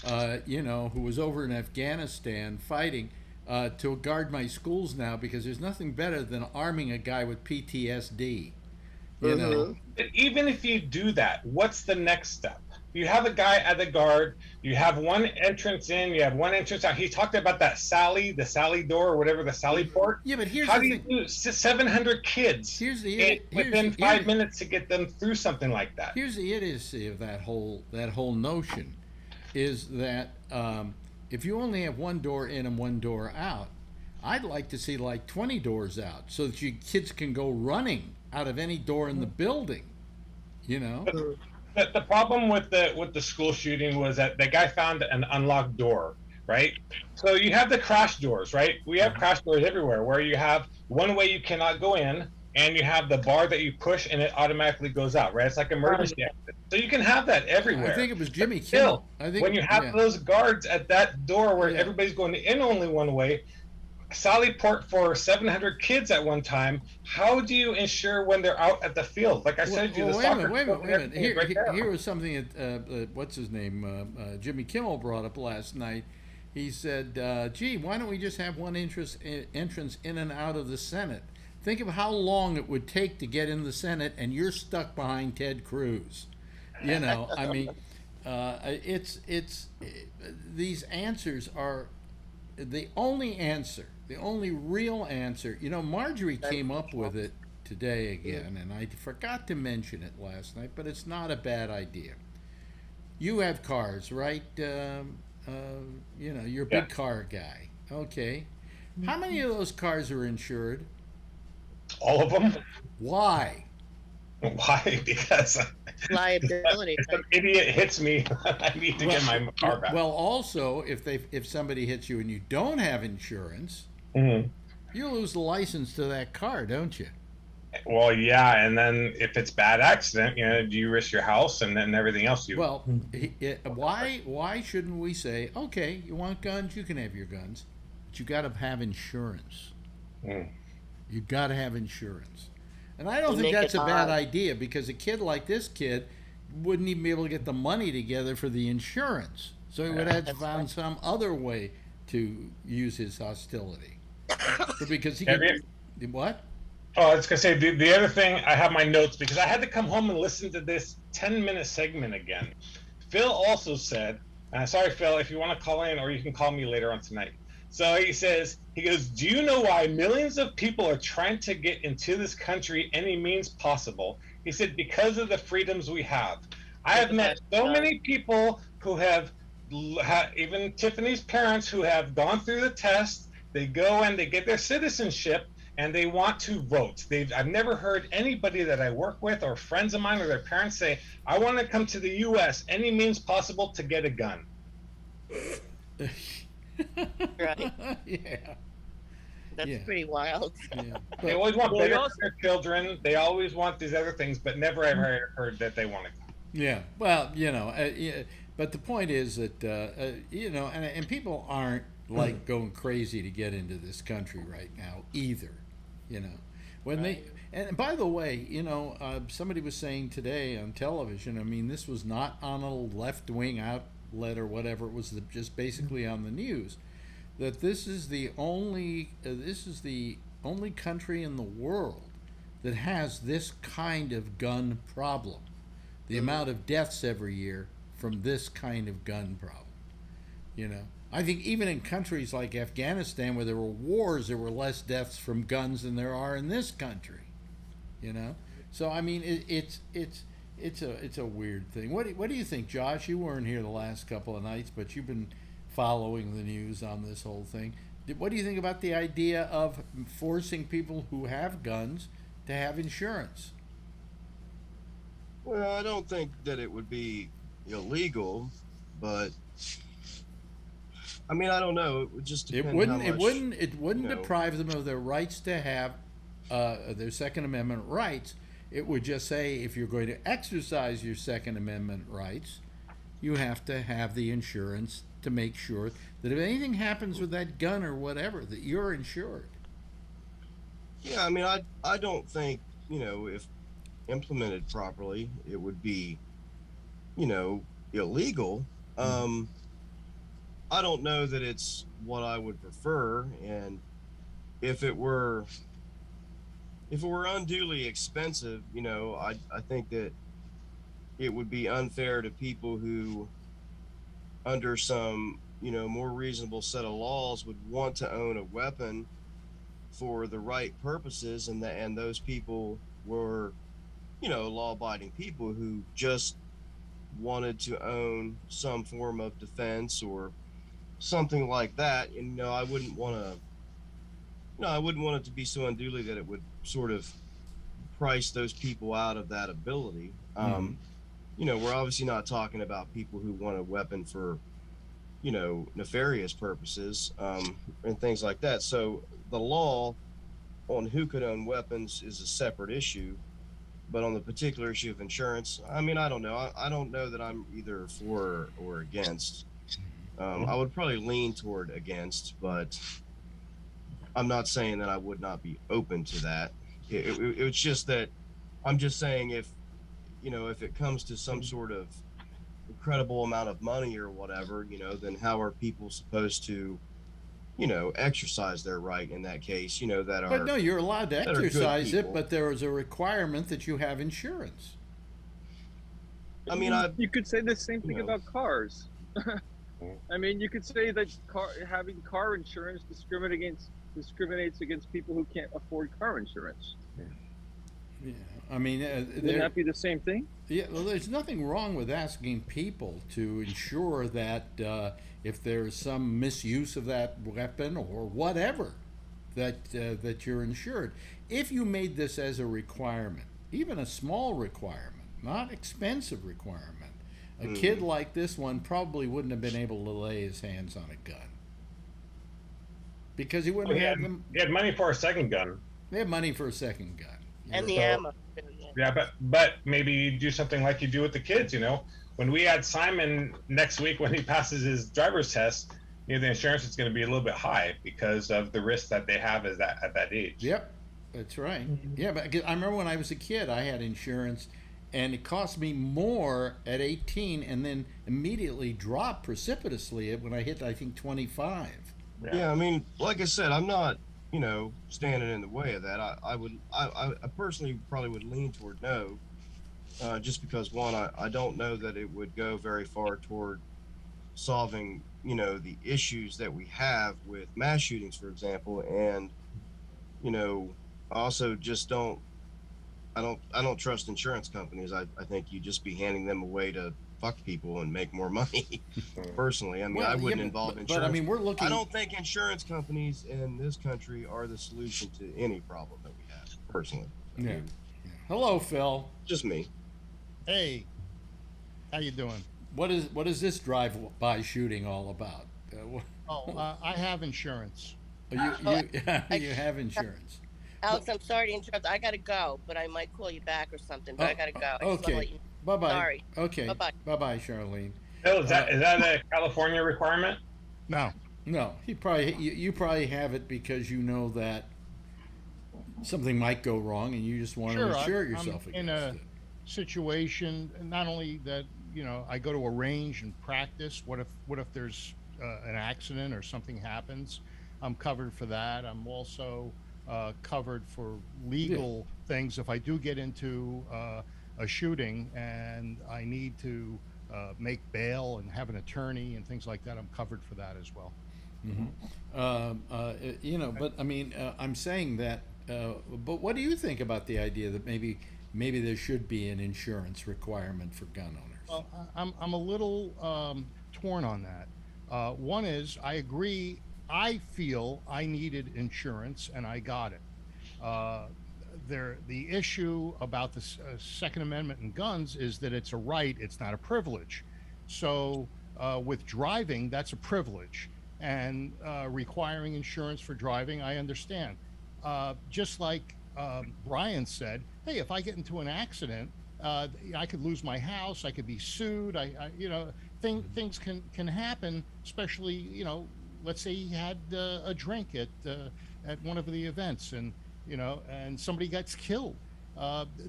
who was over in Afghanistan fighting to guard my schools now, because there's nothing better than arming a guy with PTSD. You know, But even if you do that, what's the next step? You have a guy at the guard. You have one entrance in. You have one entrance out. He talked about that the Sally door, or whatever, the Sally port. Yeah, but here's how the do thing. you do 700 kids within 5 minutes to get them through something like that? Here's the idiocy of that whole notion, is that if you only have one door in and one door out, I'd like to see like 20 doors out, so that you kids can go running out of any door in the building. You know. The problem with the school shooting was that the guy found an unlocked door, right? So you have the crash doors, right? We have crash doors everywhere, where you have one way you cannot go in, and you have the bar that you push and it automatically goes out, right? It's like emergency exit. So you can have that everywhere. I think it was Jimmy Kimmel. I think when you have those guards at that door where everybody's going in only one way, Sally Port for 700 kids at one time. How do you ensure when they're out at the field? Like I said, wait a minute. Here was something that what's his name, Jimmy Kimmel brought up last night. He said, "Gee, why don't we just have one entrance in and out of the Senate? Think of how long it would take to get in the Senate, and you're stuck behind Ted Cruz. You know, I mean, it's these answers are the only answer." The only real answer, Marjorie came up with it today again, and I forgot to mention it last night, but it's not a bad idea. You have cars, right? You're a big car guy. Okay. How many of those cars are insured? All of them. Why? Why? Because liability. If an idiot hits me, I need to get my car back. Well, also, if somebody hits you and you don't have insurance, you lose the license to that car, don't you? Well, yeah, and then if it's bad accident, do you risk your house and then everything else you? Well, why shouldn't we say, okay, you want guns, you can have your guns, but you got to have insurance. You got to have insurance, and I don't think that's a bad idea, because a kid like this kid wouldn't even be able to get the money together for the insurance, so he would have to find some other way to use his hostility. Because he could, what? Oh, I was gonna say the other thing. I have my notes because I had to come home and listen to this 10-minute segment again. Phil also said, sorry, Phil, if you want to call in, or you can call me later on tonight. So he goes, do you know why millions of people are trying to get into this country any means possible? He said, because of the freedoms we have. I have met so many people who have, even Tiffany's parents, who have gone through the test. They go and they get their citizenship, and they want to vote. I've never heard anybody that I work with or friends of mine or their parents say, I want to come to the U.S. any means possible to get a gun. Right. Yeah. That's pretty wild. Yeah. They always want better for their children. They always want these other things, but never ever heard that they want to go. Yeah. Well, but the point is that, and people aren't like going crazy to get into this country right now either. And by the way, somebody was saying today on television, I mean, this was not on a left-wing outlet or whatever, it was just basically on the news, that this is the only country in the world that has this kind of gun problem. The amount of deaths every year from this kind of gun problem. I think even in countries like Afghanistan, where there were wars, there were less deaths from guns than there are in this country. So I mean, it's a weird thing. What do you think, Josh? You weren't here the last couple of nights, but you've been following the news on this whole thing. What do you think about the idea of forcing people who have guns to have insurance? Well, I don't think that it would be illegal, but I mean, I don't know. It would just depend. It wouldn't deprive them of their rights to have their Second Amendment rights. It would just say, if you're going to exercise your Second Amendment rights, you have to have the insurance to make sure that if anything happens with that gun or whatever, that you're insured. Yeah, I mean, I don't think, if implemented properly, it would be, illegal. I don't know that it's what I would prefer, and if it were unduly expensive, I think that it would be unfair to people who, under some, more reasonable set of laws, would want to own a weapon for the right purposes, and those people were, law-abiding people who just wanted to own some form of defense or something like that. And I wouldn't want to, I wouldn't want it to be so unduly that it would sort of price those people out of that ability. We're obviously not talking about people who want a weapon for, nefarious purposes, and things like that. So the law on who could own weapons is a separate issue. But on the particular issue of insurance, I mean, I don't know. I don't know that I'm either for or against. I would probably lean toward against, but I'm not saying that I would not be open to that. It's just that I'm just saying if it comes to some sort of incredible amount of money or whatever, then how are people supposed to, exercise their right in that case, that are. But no, you're allowed to exercise it, people. but there is a requirement that you have insurance. I mean, you could say the same thing about cars. I mean, you could say that having car insurance discriminates against people who can't afford car insurance. Yeah, I mean, Wouldn't that be the same thing? Yeah, well, there's nothing wrong with asking people to ensure that if there's some misuse of that weapon or whatever, that you're insured. If you made this as a requirement, even a small requirement, not expensive requirement, a kid like this one probably wouldn't have been able to lay his hands on a gun because he wouldn't have had them. He had money for a second gun. They had money for a second gun. And the ammo. Yeah, but maybe you do something like you do with the kids. When we had Simon next week, when he passes his driver's test, the insurance is going to be a little bit high because of the risk that they have at that age. Yep, that's right. Yeah, but I remember when I was a kid, I had insurance, and it cost me more at 18, and then immediately dropped precipitously when I hit, I think, 25. Yeah, I mean, like I said, I'm not, standing in the way of that. I personally probably would lean toward no, just because one, I don't know that it would go very far toward solving, the issues that we have with mass shootings, for example, and, I also just I don't trust insurance companies. I think you'd just be handing them away to fuck people and make more money. Personally, I mean, I wouldn't involve insurance. But I mean, we're looking. I don't think insurance companies in this country are the solution to any problem that we have. Personally. Yeah. Hello, Phil. Just me. Hey, how you doing? What is this drive-by shooting all about? I have insurance. You have insurance. Alex, I'm sorry to interrupt. I gotta go, but I might call you back or something. But I gotta go. Okay. Bye-bye. Sorry. Okay. Bye-bye. Bye-bye, Charlene. Phil, is that a California requirement? No. No, you probably have it because you know that something might go wrong and you just want to insure yourself I'm against in a it. situation, not only that, I go to a range and practice. What if there's an accident or something happens? I'm covered for that. I'm also covered for legal things. If I do get into a shooting and I need to make bail and have an attorney and things like that, I'm covered for that as well. But I mean, I'm saying that. But what do you think about the idea that maybe there should be an insurance requirement for gun owners? Well, I'm a little torn on that. One is, I agree. I feel I needed insurance and I got it. The issue about the Second Amendment and guns is that it's a right, it's not a privilege. So with driving, that's a privilege. And requiring insurance for driving, I understand. Just like Brian said, hey, if I get into an accident, I could lose my house, I could be sued, things can happen, especially, let's say he had a drink at one of the events and somebody gets killed.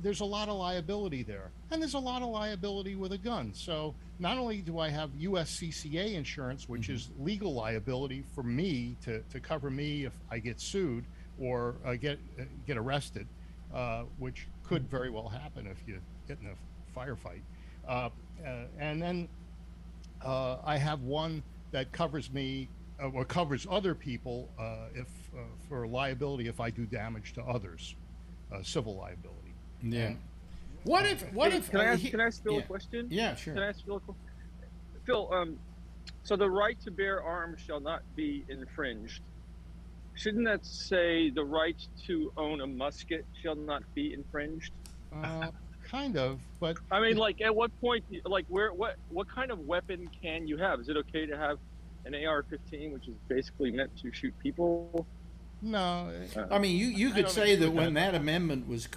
there's a lot of liability there, and there's a lot of liability with a gun. So not only do I have USCCA insurance, which is legal liability for me to cover me if I get sued or get arrested, which could very well happen if you get in a firefight. And then I have one that covers me or covers other people if for liability if I do damage to others, civil liability. Yeah. And, What if? Can I ask Phil a question? Yeah, sure. Can I ask Phil a question? Phil, so the right to bear arms shall not be infringed. Shouldn't that say the right to own a musket shall not be infringed? Kind of, but I mean, like, at what point, like, what kind of weapon can you have? Is it okay to have an AR-15, which is basically meant to shoot people? no. I mean, you could don't say agree that with when that. that amendment was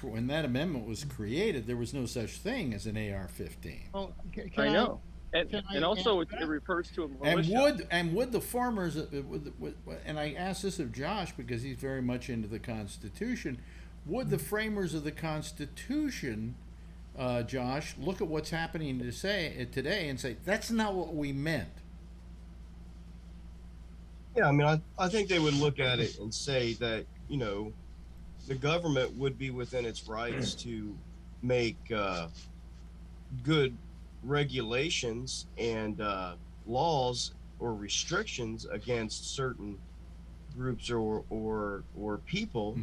created, there was no such thing as an AR-15. Well, I know. And can I also answer it that? refers to a And militia. would the farmers, and I asked this of Josh because he's very much into the Constitution, would the framers of the Constitution, Josh, look at what's happening today and say, that's not what we meant? Yeah, I mean, I think they would look at it and say that, you know, the government would be within its rights to make good regulations and laws or restrictions against certain groups or people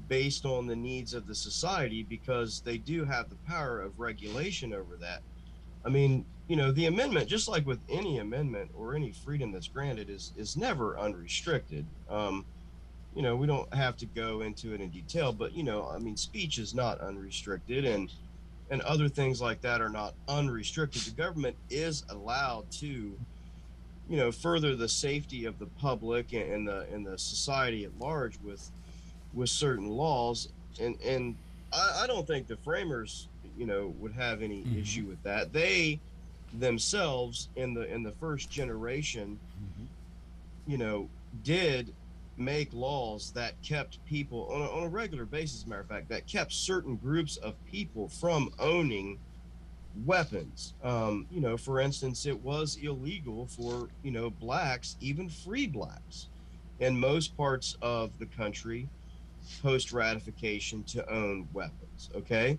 based on the needs of the society, because they do have the power of regulation over that. I mean, you know, the amendment, just like with any amendment or any freedom that's granted, is never unrestricted. You know, we don't have to go into it in detail, but, you know, I mean, speech is not unrestricted, and other things like that are not unrestricted. The government is allowed to, you know, further the safety of the public and the society at large with certain laws, and I don't think the framers, you know, would have any issue with that. They themselves in the first generation, you know, did make laws that kept people on a regular basis, matter of fact, that kept certain groups of people from owning weapons. You know, for instance, it was illegal for, you know, blacks, even free blacks, in most parts of the country post ratification to own weapons. Okay.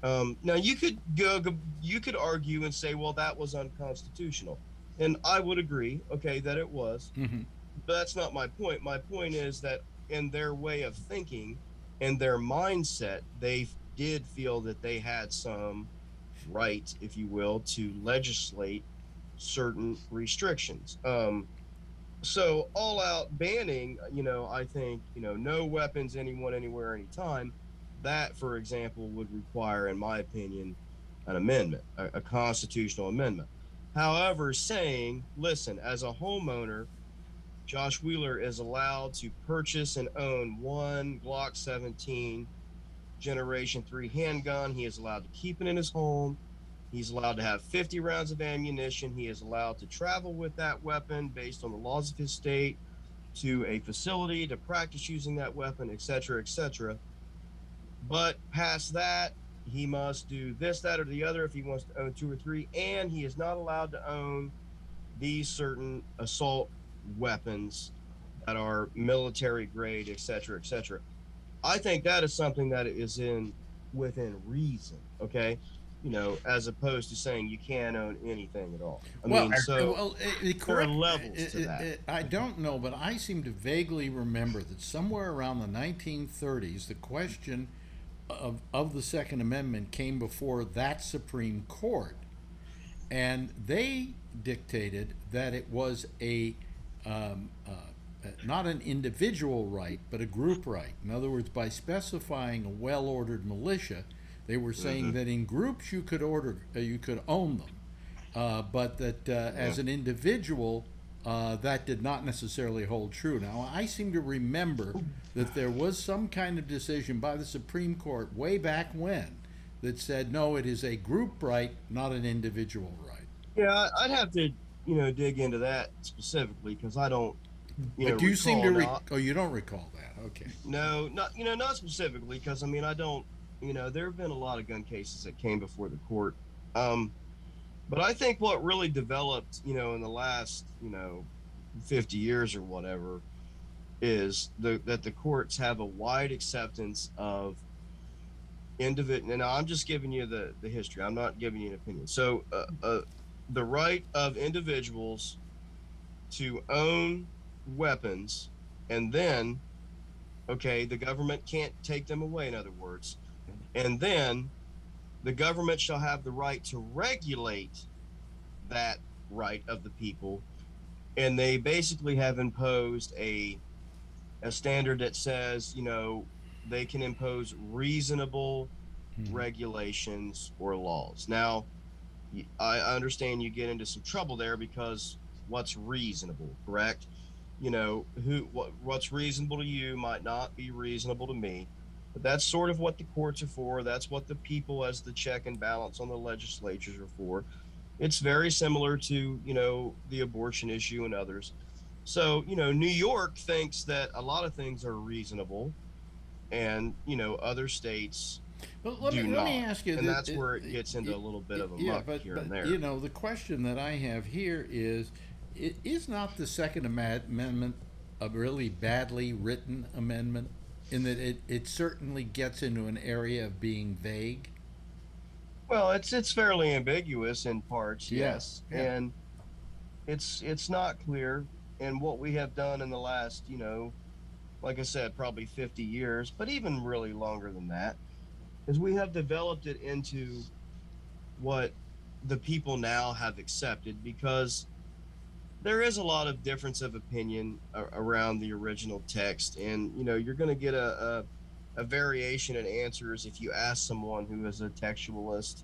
Now you could argue and say, well, that was unconstitutional, and I would agree, okay, that it was. But that's not my point. My point is that in their way of thinking and their mindset, they did feel that they had some right, if you will, to legislate certain restrictions. So all out banning, you know, I think, you know, no weapons, anyone, anywhere, anytime, that, for example, would require, in my opinion, an amendment, a constitutional amendment. However, saying, listen, as a homeowner, Josh Wheeler is allowed to purchase and own one Glock 17 Generation 3 handgun. He is allowed to keep it in his home. He's allowed to have 50 rounds of ammunition. He is allowed to travel with that weapon based on the laws of his state to a facility to practice using that weapon, etc., etc. But past that, he must do this, that, or the other if he wants to own 2 or 3, and he is not allowed to own these certain assault weapons that are military grade, etc., etc. I think that is something that is within reason, okay? You know, as opposed to saying you can't own anything at all. I mean, so there are levels to that. I don't know, but I seem to vaguely remember that somewhere around the 1930s, the question of the Second Amendment came before that Supreme Court, and they dictated that it was not an individual right, but a group right. In other words, by specifying a well-ordered militia, they were saying that in groups you could own them, but that as an individual, that did not necessarily hold true. Now, I seem to remember that there was some kind of decision by the Supreme Court way back when that said, no, it is a group right, not an individual right. Yeah, I'd have to, you know, dig into that specifically, because I don't But you seem to recall. oh, you don't recall that. Okay. No, not specifically, because I mean, I don't. There have been a lot of gun cases that came before the court. But I think what really developed, in the last, 50 years or whatever, is that the courts have a wide acceptance of individual. And I'm just giving you the history. I'm not giving you an opinion. So the right of individuals to own weapons, and then, okay, the government can't take them away, in other words, and then the government shall have the right to regulate that right of the people. And they basically have imposed a standard that says, they can impose reasonable regulations or laws. Now, I understand you get into some trouble there, because what's reasonable, correct? What's reasonable to you might not be reasonable to me. But that's sort of what the courts are for. That's what the people as the check and balance on the legislatures are for. It's very similar to, the abortion issue and others. So, New York thinks that a lot of things are reasonable, and, other states Let do me not. Ask you, and that's where it gets into a little bit of a muck here and there. The question that I have here is not the Second Amendment a really badly written amendment, in that it certainly gets into an area of being vague? Well, it's fairly ambiguous in parts, Yeah, yes, yeah. and it's not clear. And what we have done in the last, like I said, probably 50 years, but even really longer than that, is we have developed it into what the people now have accepted, because there is a lot of difference of opinion around the original text. And, you're going to get a variation in answers if you ask someone who is a textualist,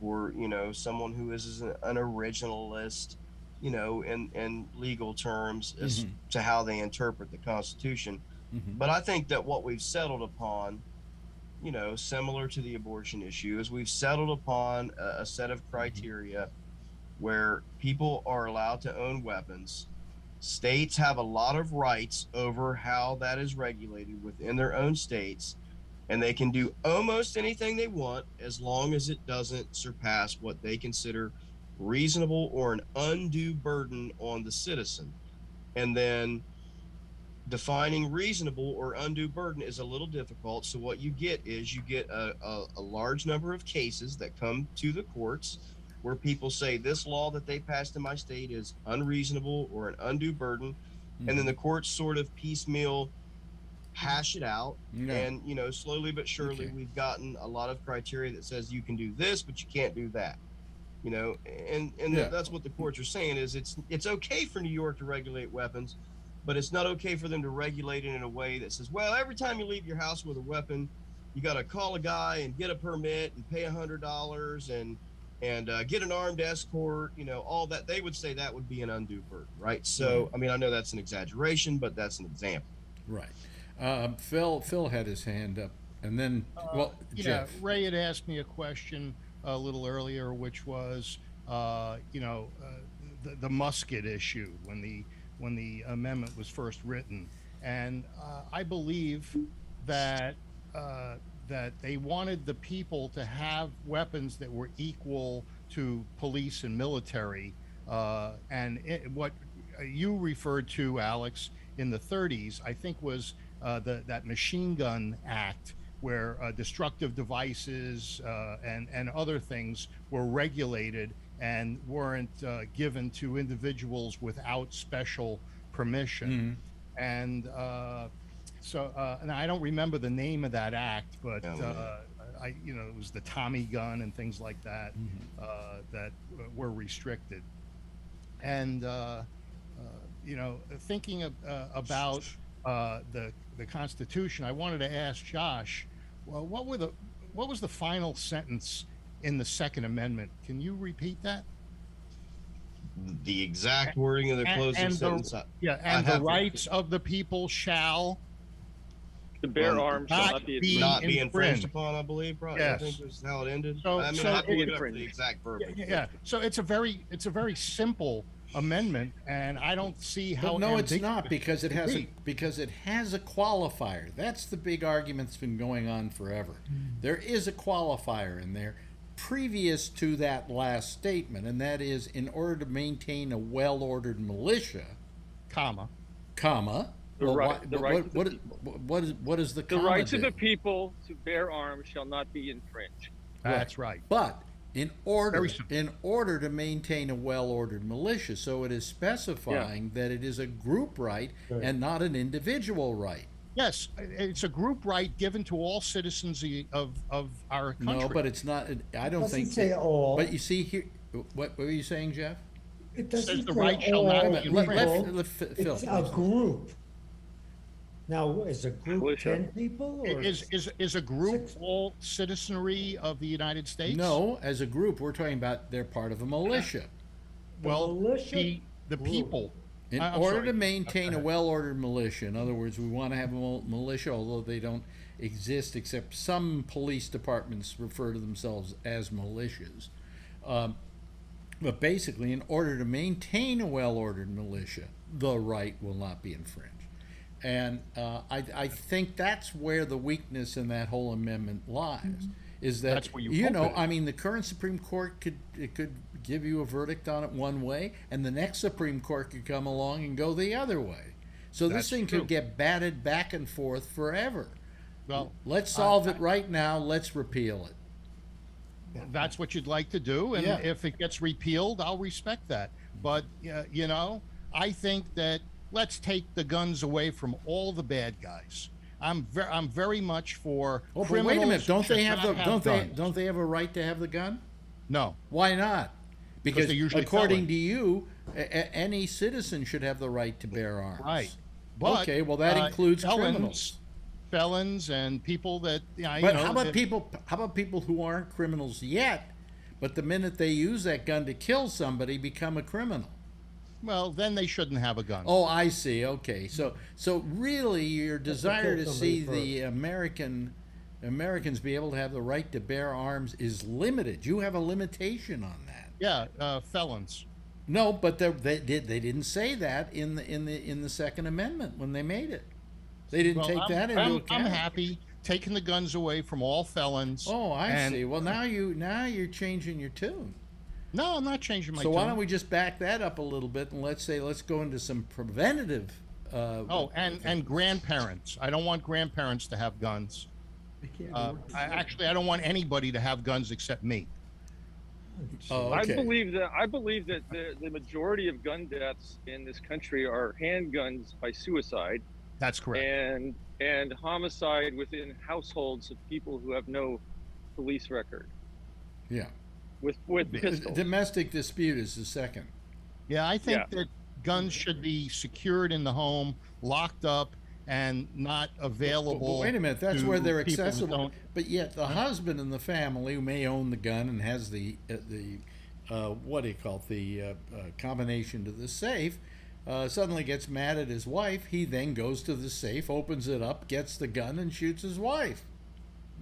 or, someone who is an originalist, in legal terms, as to how they interpret the Constitution. But I think that what we've settled upon, similar to the abortion issue, is we've settled upon a set of criteria where people are allowed to own weapons. States have a lot of rights over how that is regulated within their own states, and they can do almost anything they want as long as it doesn't surpass what they consider reasonable or an undue burden on the citizen. And then defining reasonable or undue burden is a little difficult. So what you get is a large number of cases that come to the courts where people say this law that they passed in my state is unreasonable or an undue burden. And then the courts sort of piecemeal hash it out. And, slowly but surely we've gotten a lot of criteria that says you can do this, but you can't do that. That's what the courts are saying, is it's okay for New York to regulate weapons, but it's not okay for them to regulate it in a way that says, well, every time you leave your house with a weapon, you got to call a guy and get a permit and pay $100 and get an armed escort, all that. They would say that would be an undue burden, right? So, I mean, I know that's an exaggeration, but that's an example. Right. Phil had his hand up, and then, Jeff. Ray had asked me a question a little earlier, which was, the musket issue when the amendment was first written, and I believe that they wanted the people to have weapons that were equal to police and military, what you referred to, Alex, in the 30s, I think was that Machine Gun Act, where destructive devices and other things were regulated and weren't given to individuals without special permission. And and I don't remember the name of that act, but it was the Tommy gun and things like that that were restricted. And thinking about the Constitution, I wanted to ask Josh, well, what was the final sentence in the Second Amendment? Can you repeat that? The exact wording of the closing sentence. The rights of the people shall to bear arms shall not be infringed upon, I believe. Probably. Yes. I think that's how it ended. I have to look it up for the exact verbiage. So it's a very simple amendment, and I don't see how. But no, it's ambiguous not, because it has be. because it has a qualifier. That's the big argument that's been going on forever. There is a qualifier in there previous to that last statement, and that is, in order to maintain a well-ordered militia, comma. The well, right- why- the right of the what is the The comma rights of do? the people to bear arms shall not be infringed. That's right. But in order Very simple. to maintain a well-ordered militia, so it is specifying that it is a group right and not an individual right. Yes, it's a group right given to all citizens of our country. No, but it's not. I don't Doesn't think. say all. But you see here, what were you saying, Jeff? It says doesn't the say right shall all not be people. infringed. Phil, It's a please. group. Now, is a group Militia. 10 people? Or Is a group Six. all citizenry of the United States? No, as a group, we're talking about they're part of a militia. Well, militia the group. people. In I'm order sorry. to maintain a well-ordered militia, in other words, we want to have a militia, although they don't exist, except some police departments refer to themselves as militias. But basically, in order to maintain a well-ordered militia, the right will not be infringed. And I think that's where the weakness in that whole amendment lies. Is that, That's where you you hope know, it is. I mean, the current Supreme Court could give you a verdict on it one way, and the next Supreme Court could come along and go the other way. So That's this thing true. could get batted back and forth forever. Well, Let's solve it right now. Let's repeal it. that's what you'd like to do, and Yeah. if it gets repealed, I'll respect that. But you know, I think that let's take the guns away from all the bad guys. I'm very much for. Oh, but criminals wait a minute! Don't they should have not guns. don't they have a right to have the gun? No. Why not? Because they're usually according felons. to you, any citizen should have the right to bear arms. Right. But, Okay, well, that includes felons, criminals. felons, and people that But how about people? How about people who aren't criminals yet, but the minute they use that gun to kill somebody, become a criminal? Well, then they shouldn't have a gun. Oh, I see. Okay, so really, your desire to kill see somebody the Americans be able to have the right to bear arms is limited. You have a limitation on that. Yeah, felons. No, but they didn't say that in the Second Amendment when they made it. They didn't Well, take that into I'm account. happy taking the guns away from all felons. Oh, I and- see. Well, now you're changing your tune. No, I'm not changing my So why tone. don't we just back that up a little bit and let's go into some preventative. Oh, and grandparents. I don't want grandparents to have guns. I don't want anybody to have guns except me. Oh, I okay. believe that the majority of gun deaths in this country are handguns by suicide That's correct. and homicide within households of people who have no police record Yeah. with pistols. Domestic dispute is the second. Yeah, I think Yeah. that guns should be secured in the home, locked up, and not available. But wait a minute, that's to where they're people that accessible. don't- But yet the husband in the family who may own the gun and has the what do you call it, the combination to the safe, suddenly gets mad at his wife. He then goes to the safe, opens it up, gets the gun, and shoots his wife.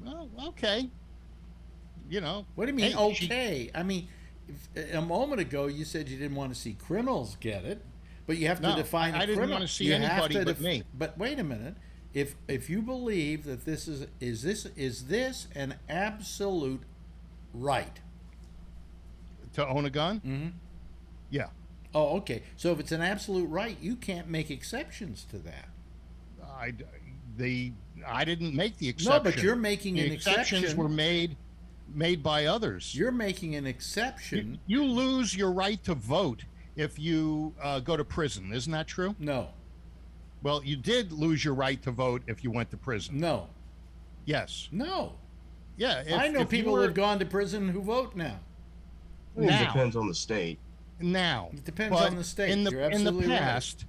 Well, okay. You know. What do you mean, hey, she- okay? I mean, a moment ago you said you didn't want to see criminals get it, but you have to No, define I a didn't criminal. want to see You have anybody to but me. But wait a minute. If you believe that this is this an absolute right? to own a gun? Mm-hmm. Yeah. Oh, okay. So if it's an absolute right, you can't make exceptions to that. I didn't make the exception. No, but you're making the an exceptions exception. were made by others. You're making an exception. You lose your right to vote if you go to prison. Isn't that true? No, Well, you did lose your right to vote if you went to prison. no, Yes. no. Yeah. I know if you people were- who have gone to prison who vote now. I mean, it Now. depends on the state. now. It depends But on the state. In the You're absolutely right. past,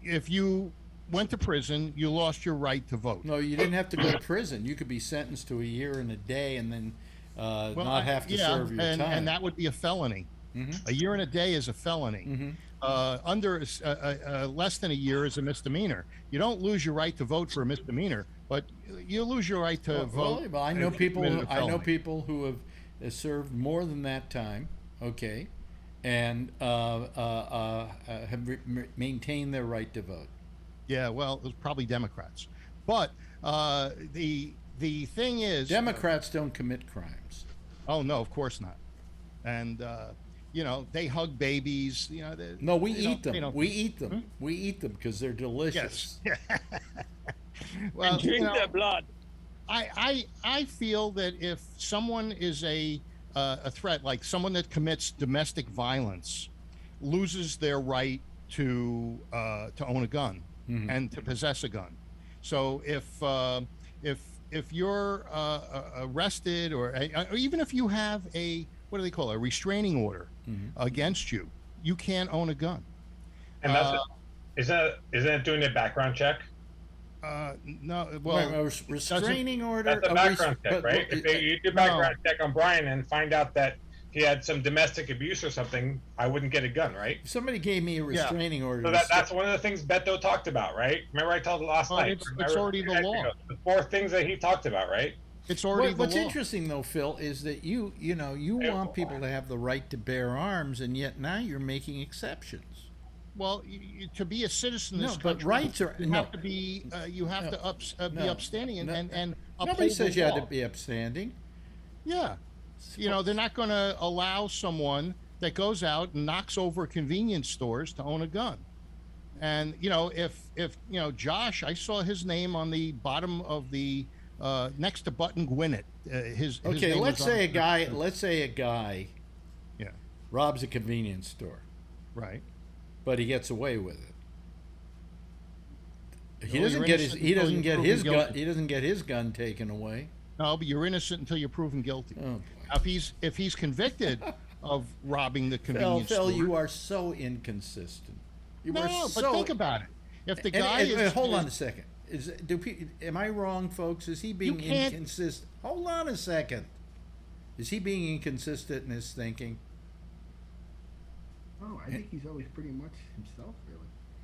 if you went to prison, you lost your right to vote. No, you didn't have to go to prison. You could be sentenced to a year and a day and then Well, not have to serve your and, time. and that would be a felony. Mhm. A year and a day is a felony. Mhm. Under less than a year is a misdemeanor. You don't lose your right to vote for a misdemeanor, but you lose your right to vote. Well, I know if you people. committed a I know felony. people who have served more than that time. Okay, and have maintained their right to vote. Yeah, well, it was probably Democrats. But the thing is, Democrats don't commit crimes. oh no, of course not. And you know, they hug babies. You know, No, we they eat don't- them. We eat them. We eat them because they're delicious. Yes. Well, And drink you know, their blood. I feel that if someone is a threat, like someone that commits domestic violence, loses their right to own a gun and to possess a gun. So if you're arrested, or even if you have a, what do they call it, a restraining order against you, you can't own a gun. And that's isn't it doing a background check? No, well, Right, a restraining order. That's a background check, right? If you do background check on Brian and find out that he had some domestic abuse or something, I wouldn't get a gun, right? If somebody gave me a restraining order. So that's one of the things Beto talked about, right? Remember I told last night. It's already the law. The 4 things that he talked about, right? It's already What's the law. interesting though, Phil, is that you want people to have the right to bear arms, and yet now you're making exceptions. Well, to be a citizen in this No, but country, rights are- you no. have to be be No. upstanding and No. and Nobody uphold says the you had law. to be upstanding. Yeah, you know, they're not going to allow someone that goes out and knocks over convenience stores to own a gun. And you know, if you know Josh, I saw his name on the bottom of the next to Button Gwinnett. His Okay, name let's was say on- a guy Yeah, robs a convenience store, right. but he gets away with it. He Well, doesn't you're get his innocent he until doesn't you're get his proven gun guilty. he doesn't get his gun taken away. No, but you're innocent until you're proven guilty. Oh boy. If he's convicted of robbing the Phil, convenience store, you are so inconsistent. You are no, so, but think about it. If the guy is hold on a second. Am I wrong, folks? Is he being can't- inconsistent? Hold on a second. Is he being inconsistent in his thinking? Oh, I think he's always pretty much himself, really.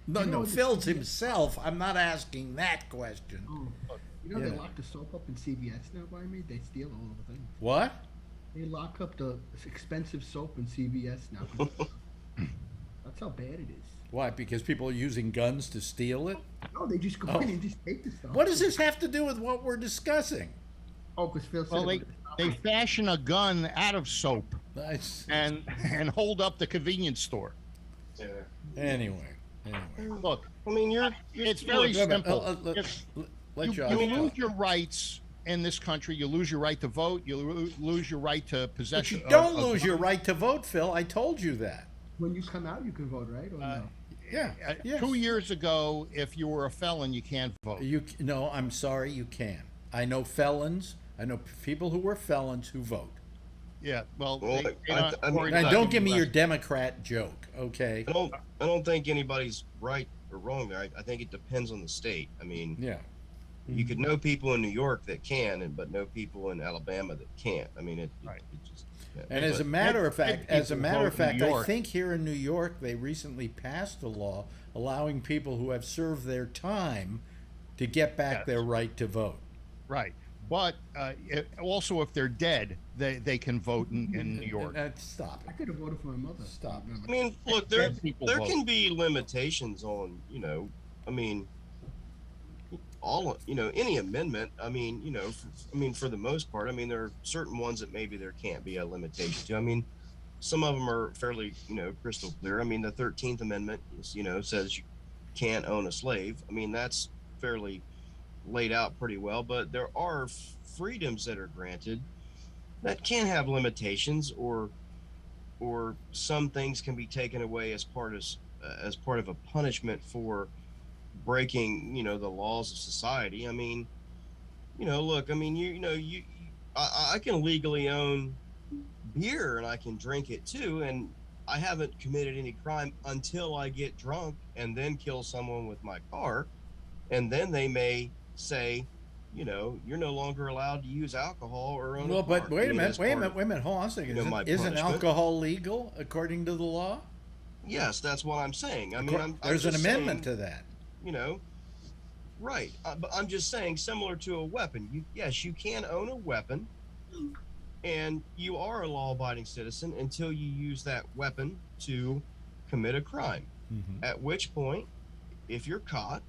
No, You know no, what the Phil's CVS himself. I'm not asking that question. Oh, you know they Yeah. lock the soap up in CVS now by me? They steal all the things. What? They lock up the expensive soap in CVS now. That's how bad it is. Why? Because people are using guns to steal it? No, they just go Oh. in and just take the stuff. What does this have to do with what we're discussing? Oh, because Phil said well, it they was- fashion a gun out of soap Nice. and hold up the convenience store. Yeah. Anyway. Look, I mean, it's very Wait a minute, simple. let You Josh lose talk. your rights in this country. You lose your right to vote. You lose your right to But possession. you don't of- lose your right to vote, Phil. I told you that. when you come out, you can vote, right? Or no? Yeah. Yes. 2 years ago, if you were a felon, you can't vote. No, I'm sorry, you can. I know felons. I know people who were felons who vote. Yeah, well, Well, they I don't mean- worry And about don't it give me in the your US. Democrat joke, okay? I don't think anybody's right or wrong there. I think it depends on the state. I mean, Yeah. you could know people in New York that can, but know people in Alabama that can't. I mean, it just. Yeah. And as a But- matter of fact, people vote in New I York. think here in New York they recently passed a law allowing people who have served their time to get back Yes. their right to vote. Right. But also, if they're dead, they can vote in New York. Stop I it. could have voted for my mother. Stop. I mean, look, there Dead people there vote. can be limitations on, I mean, any amendment. I mean, for the most part, I mean, there are certain ones that maybe there can't be a limitation to. I mean, some of them are fairly, crystal clear. I mean, the 13th Amendment is, says you can't own a slave. I mean, that's fairly laid out pretty well, but there are freedoms that are granted that can have limitations, or some things can be taken away as part of a punishment for breaking, the laws of society. I mean, look, I mean, I can legally own beer and I can drink it too, and I haven't committed any crime until I get drunk and then kill someone with my car, and then they may say, you're no longer allowed to use alcohol or own Well, a car. but wait a I mean, minute, as wait a part minute, of- wait a minute. Hold on a second. my Isn't punishment. alcohol legal according to the law? Yes, that's what I'm saying. I mean, There's an just amendment saying, to that. Right. But I'm just saying, similar to a weapon, yes, you can own a weapon, and you are a law-abiding citizen until you use that weapon to commit a crime. At which point, if you're caught,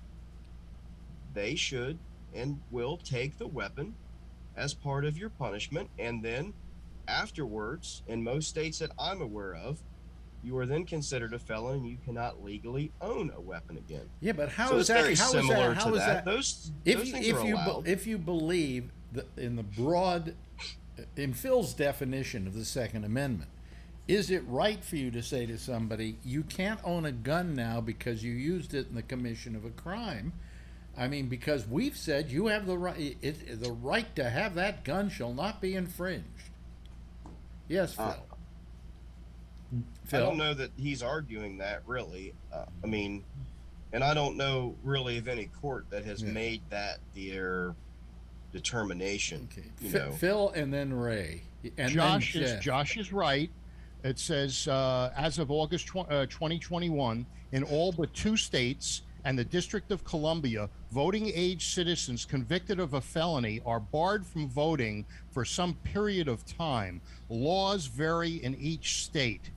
they should and will take the weapon as part of your punishment, and then afterwards, in most states that I'm aware of, you are then considered a felon and you cannot legally own a weapon again. Yeah, but how So is it's that? very How is similar that? to How is that. that? Those If things are allowed. if you believe in the broad, in Phil's definition of the Second Amendment, is it right for you to say to somebody, you can't own a gun now because you used it in the commission of a crime? I mean, because we've said you have the right, the right to have that gun shall not be infringed. Yes, Phil. I don't know that he's arguing that really. I mean, and I don't know really of any court that has made that their determination. Okay. You know. Phil and then Ray. And Josh then is Jeff. Josh is right. It says as of August 2021, in all but 2 states and the District of Columbia, voting age citizens convicted of a felony are barred from voting for some period of time. Laws vary in each state.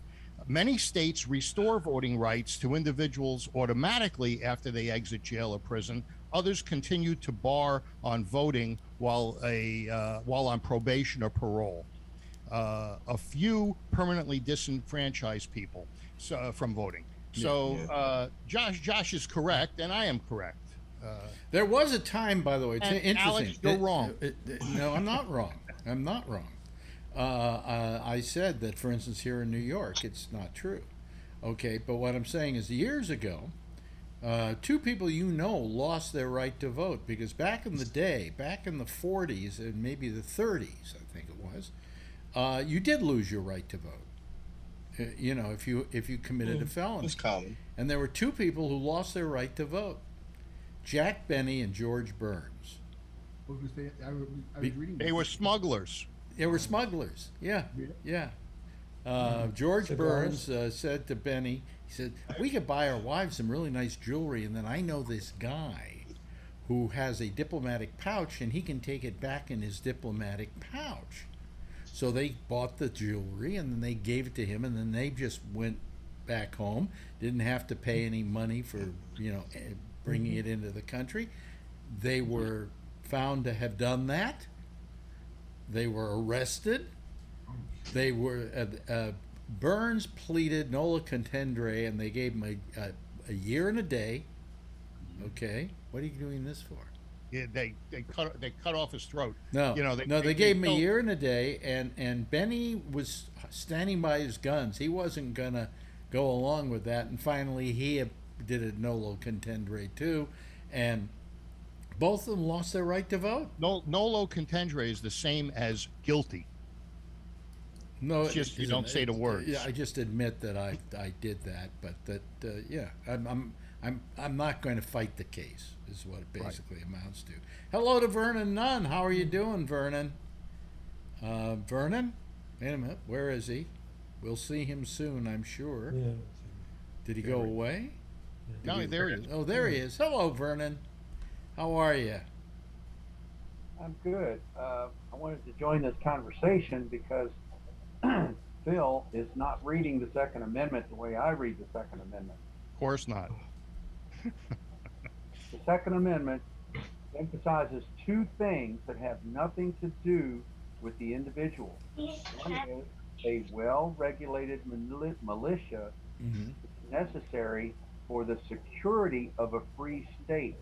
Many states restore voting rights to individuals automatically after they exit jail or prison. Others continue to bar on voting while on probation or parole. A few permanently disenfranchise people from voting. So Josh is correct, and I am correct. There was a time, by the way, And interesting. Alex, you're wrong. No, I'm not wrong. I'm not wrong. I said that, for instance, here in New York, it's not true. Okay, but what I'm saying is years ago, 2 people lost their right to vote because back in the day, back in the 40s and maybe the 30s, I think it was, you did lose your right to vote. If you committed a felony. It's common. And there were 2 people who lost their right to vote: Jack Benny and George Burns. I was reading. They were smugglers. They were smugglers. Yeah. George Cigars. Burns said to Benny, he said, we could buy our wives some really nice jewelry, and then I know this guy who has a diplomatic pouch, and he can take it back in his diplomatic pouch. So they bought the jewelry, and then they gave it to him, and then they just went back home, didn't have to pay any money for, bringing it into the country. They were found to have done that. They were arrested. They were Burns pleaded nolla contendere, and they gave him a year and a day. Okay, what are you doing this for? Yeah, they cut off his throat. No, they gave him a killed- year and a day, and Benny was standing by his guns. He wasn't gonna go along with that, and finally he did a nolo contendere too, and both of them lost their right to vote. Nolo contendere is the same as guilty. No, It's just you don't say the words. Yeah, I just admit that I did that, but I'm not going to fight the case. Is what it basically amounts to. Hello to Vernon Nunn. How are you doing, Vernon? Vernon? Wait a minute. Where is he? We'll see him soon, I'm sure. Yeah. Did he go away? No, there he is. Oh, there he is. Hello, Vernon. How are you? I'm good. I wanted to join this conversation because Phil is not reading the Second Amendment the way I read the Second Amendment. Of course not. The Second Amendment emphasizes 2 things that have nothing to do with the individual. One is a well-regulated militia is necessary for the security of a free state.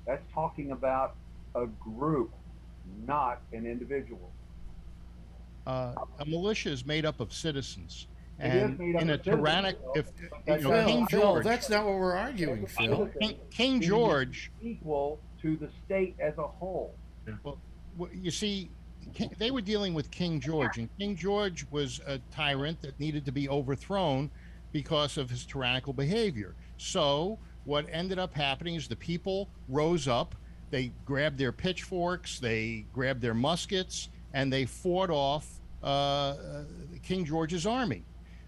That's talking about a group, not an individual. A militia is made up of citizens. It is And made up in a of citizens, tyrannic, though. if That's Phil, King Phil, George, that's not what we're arguing, Phil. King George, Equal to the state as a whole. you see, they were dealing with King George, and King George was a tyrant that needed to be overthrown because of his tyrannical behavior. So what ended up happening is the people rose up, they grabbed their pitchforks, they grabbed their muskets, and they fought off King George's army.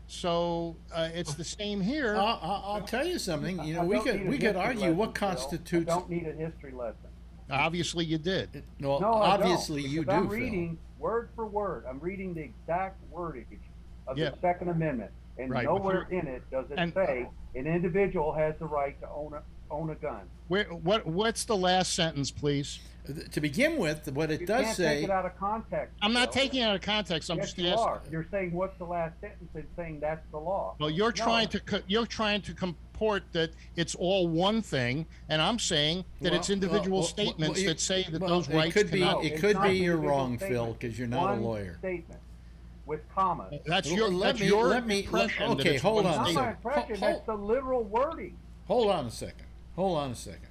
So it's the same here. I'll tell you something. We I don't need a could history argue lesson, what Phil. constitutes. I don't need a history lesson. Obviously, you did. Well, No, I obviously don't, you because do, I'm Phil. reading word for word. I'm reading the exact wordage of Yeah. the Second Amendment, and Right, but nowhere in it does it and- say an individual has the right to own a gun. What's the last sentence, please? To begin with, what it You does can't say. take it out of context. I'm not Joe. taking it out of context. I'm Yes, just you asking. are. You're saying what's the last sentence and saying that's the law. Well, you're No. trying to comport that it's all one thing, and I'm saying that it's individual statements that say that those rights cannot. It It's could not be you're individual wrong, Phil, statements. because you're It's not a one lawyer. Statement with commas. That's Well, your let me- impression. that okay, it's hold one on a Not statement. my second. impression. That's the literal wording. Hold on a second. Hold on a second.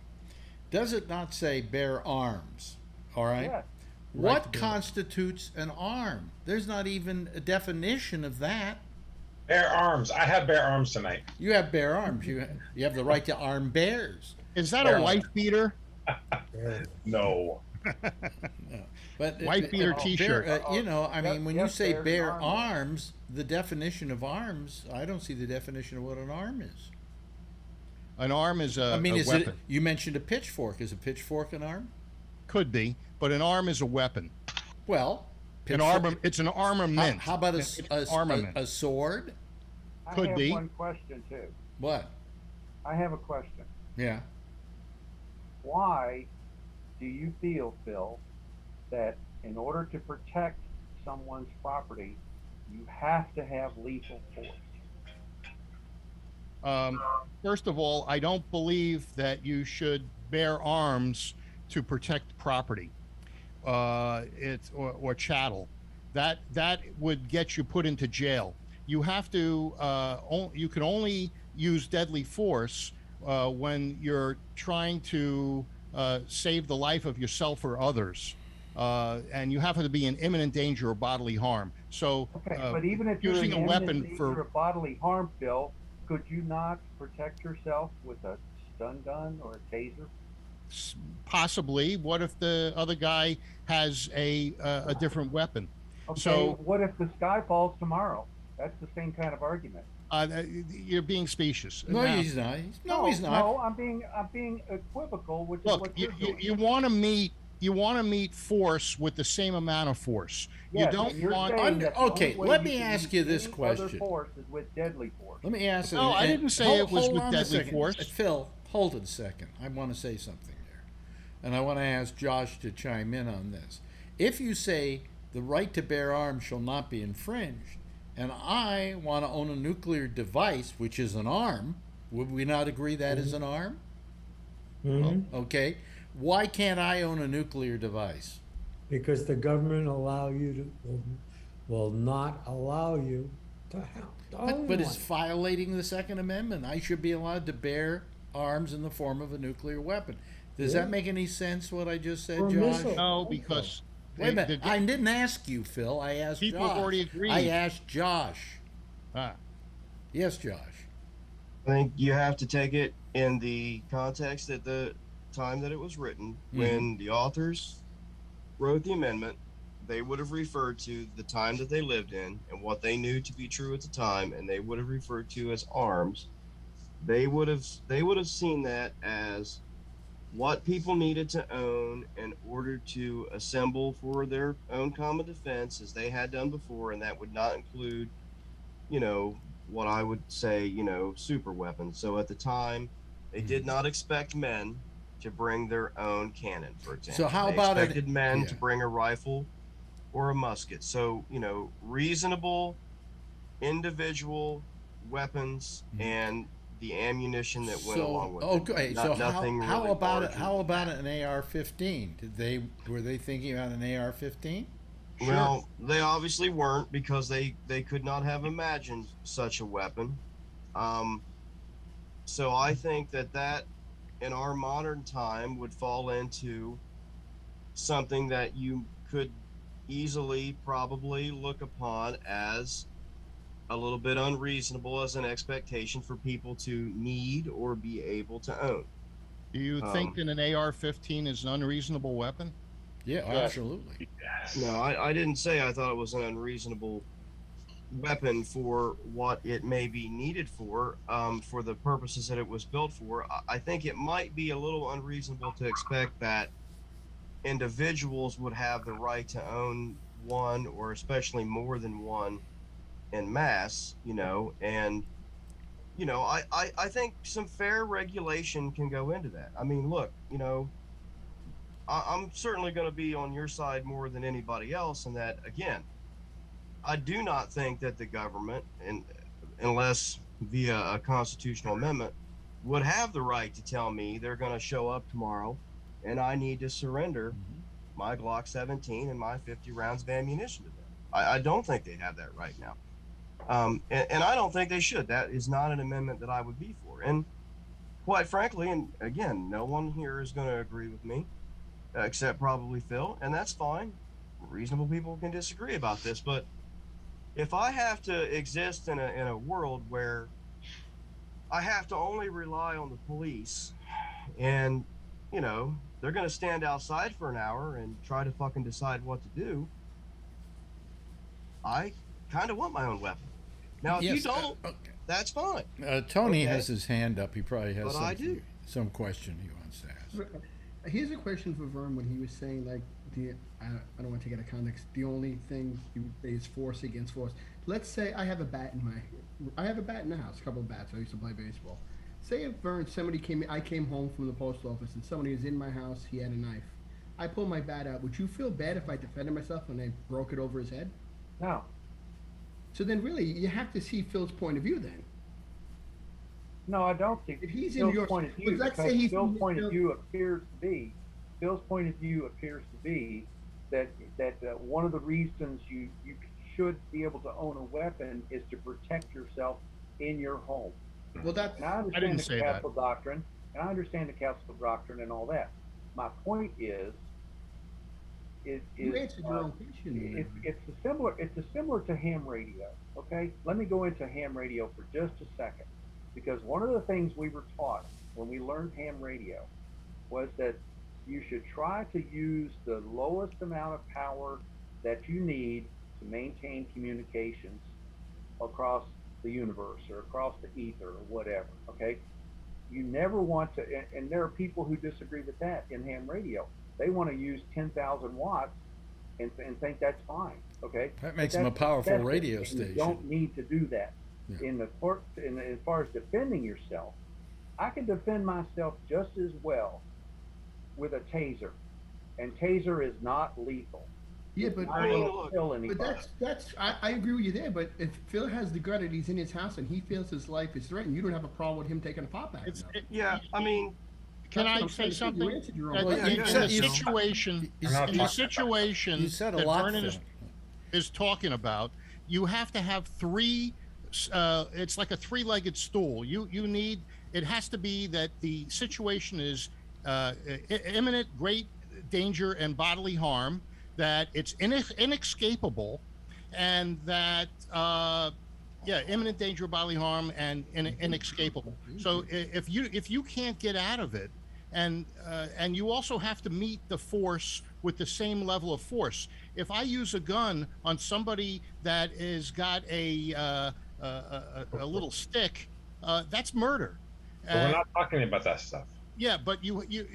Does it not say bear arms? All right. Yes. What Right to bear. constitutes an arm? There's not even a definition of that. Bear arms. I have bear arms tonight. You have bear arms. You have the right to arm bears. Is that Bear a wife beater? No. No. But Wife beater T-shirt. You know, I mean, when you yes, say bears bear and arms, the definition of arms, I don't see the definition of what an arm is. An arm is a, I mean, a is weapon. it? You mentioned a pitchfork. Is a pitchfork an arm? Could be, but an arm is a weapon. Well, An pitchfork- arm. It's an armament. How about It's a sword? Could I have be. one question too. What? I have a question. Yeah. Why do you feel, Phil, that in order to protect someone's property, you have to have lethal force? First of all, I don't believe that you should bear arms to protect property, or chattel. That would get you put into jail. You have to. You can only use deadly force when you're trying to save the life of yourself or others, and you have to be in imminent danger of bodily harm. So, Okay, but even if you're using in a weapon imminent danger for of bodily harm, Phil, could you not protect yourself with a stun gun or a taser? possibly, what if the other guy has a different weapon? Okay, So what if the sky falls tomorrow? That's the same kind of argument. you're being specious. No, Now, he's not. No, he's not. No, I'm being equivocal, which is Look, what you, you're doing. you want to meet force with the same amount of force. Yes, you don't and you're want. saying that the Okay, only way let you me can ask use you this any question. Other force is with deadly force. Let me ask. No, I didn't say it was with hold on a deadly second. force. Phil, hold it a second. I want to say something there, and I want to ask Josh to chime in on this. If you say the right to bear arms shall not be infringed, and I want to own a nuclear device, which is an arm, would we not agree that is an arm? Mhm. Okay. Why can't I own a nuclear device? Because the government will not allow you to have. But it's violating the Second Amendment. I should be allowed to bear arms in the form of a nuclear weapon. Does Yeah. that make any sense, what I just said, Or a Josh? missile. No, because Wait a minute. I didn't ask you, Phil. I asked People Josh. have already agreed. I asked Josh. Ah. Yes, Josh. I think you have to take it in the context at the time that it was written. When the authors wrote the amendment, they would have referred to the time that they lived in and what they knew to be true at the time, and they would have referred to as arms. They would have seen that as what people needed to own in order to assemble for their own common defense, as they had done before, and that would not include, what I would say, super weapons. So at the time, they did not expect men to bring their own cannon, for example. So how they about expected men to yeah. bring a rifle or a musket. So, reasonable individual weapons and the ammunition that went along with it. Okay, so Nothing how really about it? larger How than about that. an AR-15? Were they thinking about an AR-15? Well, they obviously weren't, because they could not have imagined such a weapon. So I think that in our modern time would fall into something that you could easily probably look upon as a little bit unreasonable as an expectation for people to need or be able to own. Do you think that an AR-15 is an unreasonable weapon? Yeah, absolutely. No, I didn't say I thought it was an unreasonable weapon for what it may be needed for the purposes that it was built for. I think it might be a little unreasonable to expect that individuals would have the right to own one or especially more than one en masse, and I think some fair regulation can go into that. I mean, look, I'm certainly going to be on your side more than anybody else in that. Again, I do not think that the government, unless via a constitutional amendment, would have the right to tell me they're going to show up tomorrow and I need to surrender my Glock 17 and my 50 rounds of ammunition to them. I don't think they have that right now. And I don't think they should. That is not an amendment that I would be for. And quite frankly, and again, no one here is going to agree with me, except probably Phil, and that's fine. Reasonable people can disagree about this, but if I have to exist in a world where I have to only rely on the police and, they're going to stand outside for an hour and try to fucking decide what to do, I kind of want my own weapon. Now, if you don't, that's fine. Tony has his hand up. He probably has some question he wants to ask. Here's a question for Vern when he was saying, like, I don't want to take it out of context. The only thing you would say is force against force. Let's say I have a bat in the house, a couple of bats. I used to play baseball. Say if Vern, I came home from the post office and somebody was in my house, he had a knife. I pull my bat out. Would you feel bad if I defended myself and I broke it over his head? No. So then really, you have to see Phil's point of view then. No, I don't think if he's Phil's in your point of view. Let's say he's Phil's point of view appears to be that one of the reasons you should be able to own a weapon is to protect yourself in your home. Well, that's I understand the Castle doctrine, and I understand the Castle doctrine and all that. My point is you answered your own question. It's similar to ham radio. Okay, let me go into ham radio for just a second, because one of the things we were taught when we learned ham radio was that you should try to use the lowest amount of power that you need to maintain communications across the universe or across the ether or whatever. Okay, you never want to, and there are people who disagree with that in ham radio. They want to use 10,000 watts and think that's fine. Okay, that makes them a powerful radio station. You don't need to do that. Yeah. As far as defending yourself, I can defend myself just as well with a taser, and taser is not lethal. Yeah, but that's I agree with you there. But if Phil has the gun and he's in his house and he feels his life is threatened, you don't have a problem with him taking a pop at him. I mean, can I say something? In the situation that Vernon is talking about, you have to have three. It's like a three-legged stool. You need. It has to be that the situation is imminent, great danger and bodily harm, that it's inescapable, and that imminent danger of bodily harm and inescapable. So if you can't get out of it, and you also have to meet the force with the same level of force. If I use a gun on somebody that has got a little stick, that's murder. But we're not talking about that stuff. Yeah, but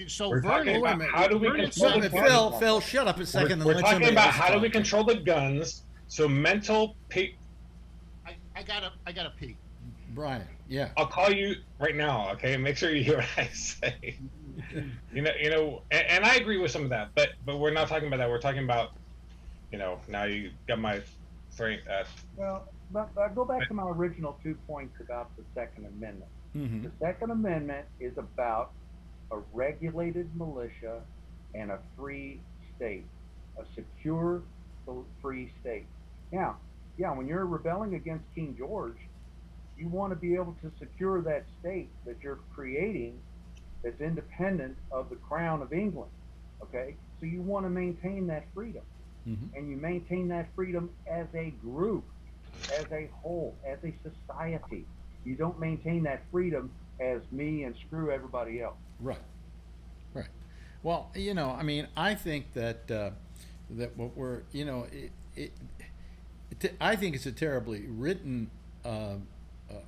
so we're talking about how do we control the guns? Phil, shut up a second. We're talking about how do we control the guns. So mental. I gotta pee. Brian, yeah. I'll call you right now. Okay, make sure you hear what I say. And I agree with some of that, but we're not talking about that. We're talking about, now you got my three. Well, but I go back to my original 2 points about the Second Amendment. Mm-hmm. The Second Amendment is about a regulated militia and a free state, a secure, free state. Now, when you're rebelling against King George, you want to be able to secure that state that you're creating that's independent of the crown of England, okay? So you want to maintain that freedom. Mm-hmm. And you maintain that freedom as a group, as a whole, as a society. You don't maintain that freedom as me and screw everybody else. Right. Well, I think that that what we're, I think it's a terribly written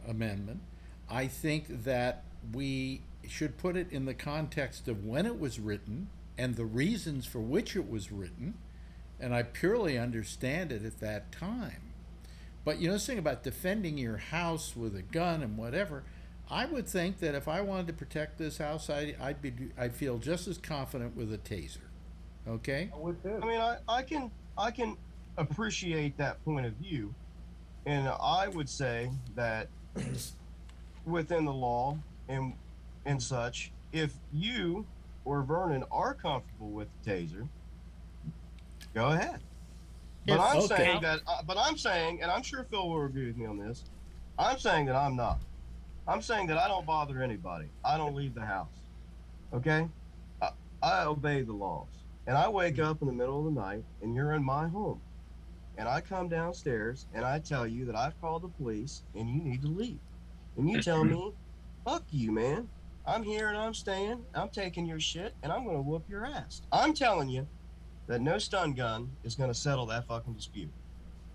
amendment. I think that we should put it in the context of when it was written and the reasons for which it was written, and I purely understand it at that time. But this thing about defending your house with a gun and whatever, I would think that if I wanted to protect this house, I'd feel just as confident with a taser. Okay? I would too. I mean, I can appreciate that point of view, and I would say that within the law and such, if you or Vernon are comfortable with the taser, go ahead. But I'm saying that. But I'm saying, and I'm sure Phil will agree with me on this. I'm saying that I'm not. I'm saying that I don't bother anybody. I don't leave the house. Okay? I obey the laws. And I wake up in the middle of the night and you're in my home. And I come downstairs and I tell you that I've called the police and you need to leave. And you tell me, fuck you, man. I'm here and I'm staying. I'm taking your shit and I'm going to whoop your ass. I'm telling you that no stun gun is going to settle that fucking dispute.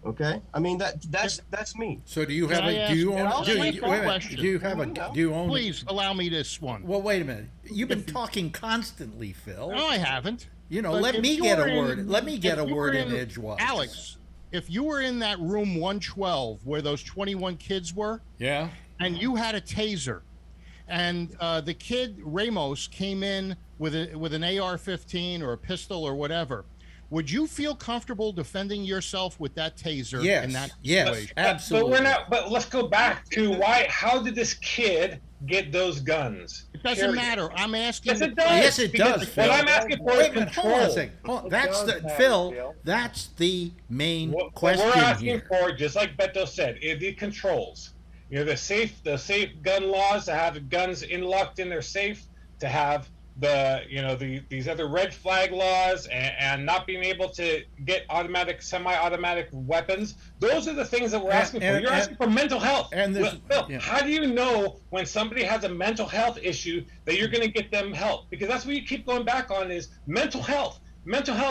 Okay? I mean, that's me. So do you have do you own Please allow me this one. Well, wait a minute. You've been talking constantly, Phil. No, I haven't. Let me get a word. Let me get a word in edgewise. Alex, if you were in that room 112 where those 21 kids were, yeah, and you had a taser, and the kid Ramos came in with an AR-15 or a pistol or whatever, would you feel comfortable defending yourself with that taser? Yes. In that Yes. Absolutely. But we're not. But let's go back to why. How did this kid get those guns? It doesn't matter. I'm asking. Yes, it does. Yes, it does. What I'm asking for is control. Hold on a second. Phil. That's the main question what we're asking here. for, just like Beto said, is the controls. The safe gun laws to have guns locked in their safe, to have these other red flag laws and not being able to get semi-automatic weapons. Those are the things that we're asking for. You're asking for mental health. And how do you know when somebody has a mental health issue that you're going to get them help? Because that's what you keep going back on is mental health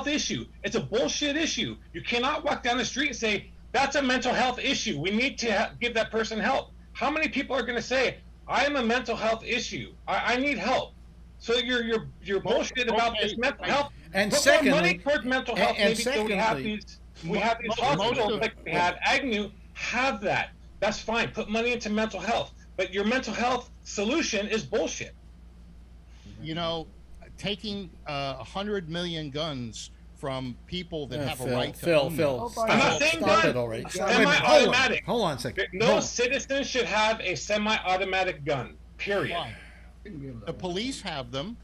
issue. It's a bullshit issue. You cannot walk down the street and say, that's a mental health issue. We need to give that person help. How many people are going to say, I am a mental health issue. I need help. So you're bullshit about this mental health. And put secondly, more money toward mental health. And maybe secondly, we have these hospitals like we had Agnew. Have that. That's fine. Put money into mental health. But your mental health solution is bullshit. Taking 100 million guns from people that have a right to Phil, own Phil, I'm not saying stop gun. it already. Semi-automatic. Hold on a second. No citizen should have a semi-automatic gun. Period. Why? The police have them,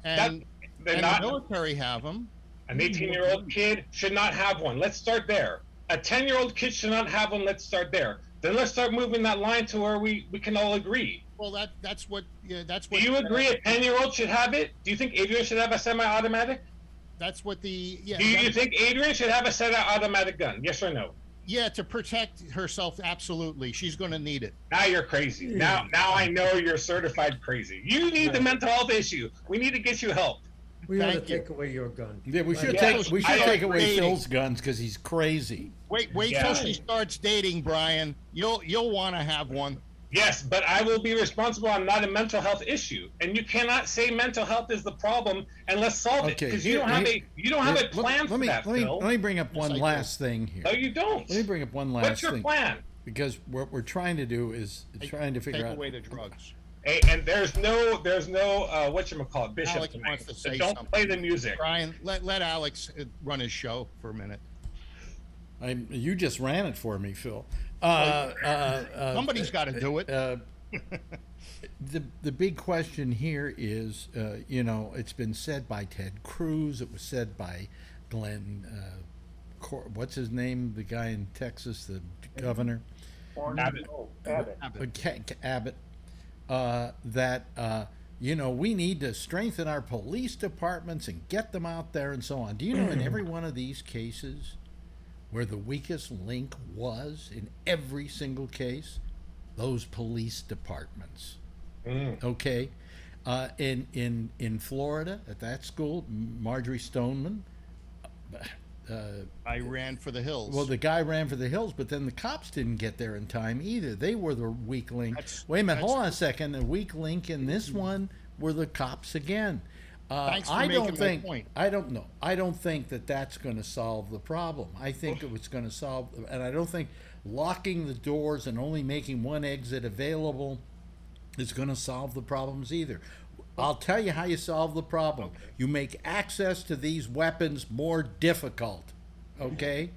and the military have them. An 18-year-old kid should not have one. Let's start there. A 10-year-old kid should not have one. Let's start there. Then let's start moving that line to where we can all agree. Well, that's what. Do you agree a 10-year-old should have it? Do you think Adrian should have a semi-automatic? That's what the. Do you think Adrian should have a semi-automatic gun? Yes or no? Yeah, to protect herself, absolutely. She's going to need it. Now you're crazy. Now I know you're certified crazy. You need the mental health issue. We need to get you help. We ought to take away your gun. Yeah, we should take away Phil's guns because he's crazy. Wait till she starts dating, Brian. You'll want to have one. Yes, but I will be responsible. I'm not a mental health issue, and you cannot say mental health is the problem and let's solve it because you don't have a plan for that. Let me bring up one last thing here. No, you don't. Let me bring up one last thing. What's your plan? Because what we're trying to do is trying to figure out. Take away the drugs. Hey, and there's no whatchamacallit, Bishop Alex wants to say don't something. play the music. Brian, let Alex run his show for a minute. You just ran it for me, Phil. Somebody's got to do it. The big question here is, it's been said by Ted Cruz. It was said by Glenn. What's his name? The guy in Texas, the governor. Abbott. That we need to strengthen our police departments and get them out there and so on. Do you know in every one of these cases where the weakest link was in every single case? Those police departments. Okay? In Florida, at that school, Marjorie Stoneman. I ran for the hills. Well, the guy ran for the hills, but then the cops didn't get there in time either. They were the weak link. Wait a minute, hold on a second. The weak link in this one were the cops again. Thanks for I making don't my think. point. I don't know. I don't think that that's going to solve the problem. I think it was going to solve, and I don't think locking the doors and only making one exit available is going to solve the problems either. I'll tell you how you solve the problem. You make access to these weapons more difficult. Okay.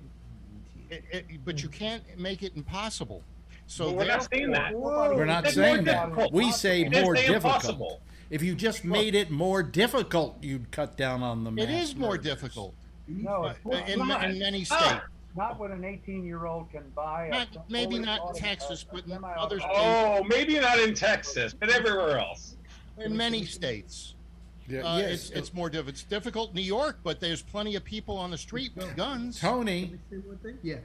But you can't make it impossible. So Well, we're not saying that. We're not It's saying more that. difficult. We say It didn't more say difficult. impossible. If you just made it more difficult, you'd cut down on the mass it is more murders. difficult No, it's in many states. not when an 18-year-old can buy a Maybe fully not in automatic- Texas, but in semi-automatic- other states. Oh, maybe not in Texas, but everywhere else. In many states. Yeah, yes. It's more difficult. It's difficult in New York, but there's plenty of people on the street with guns. Tony. Let me say one thing. Yeah,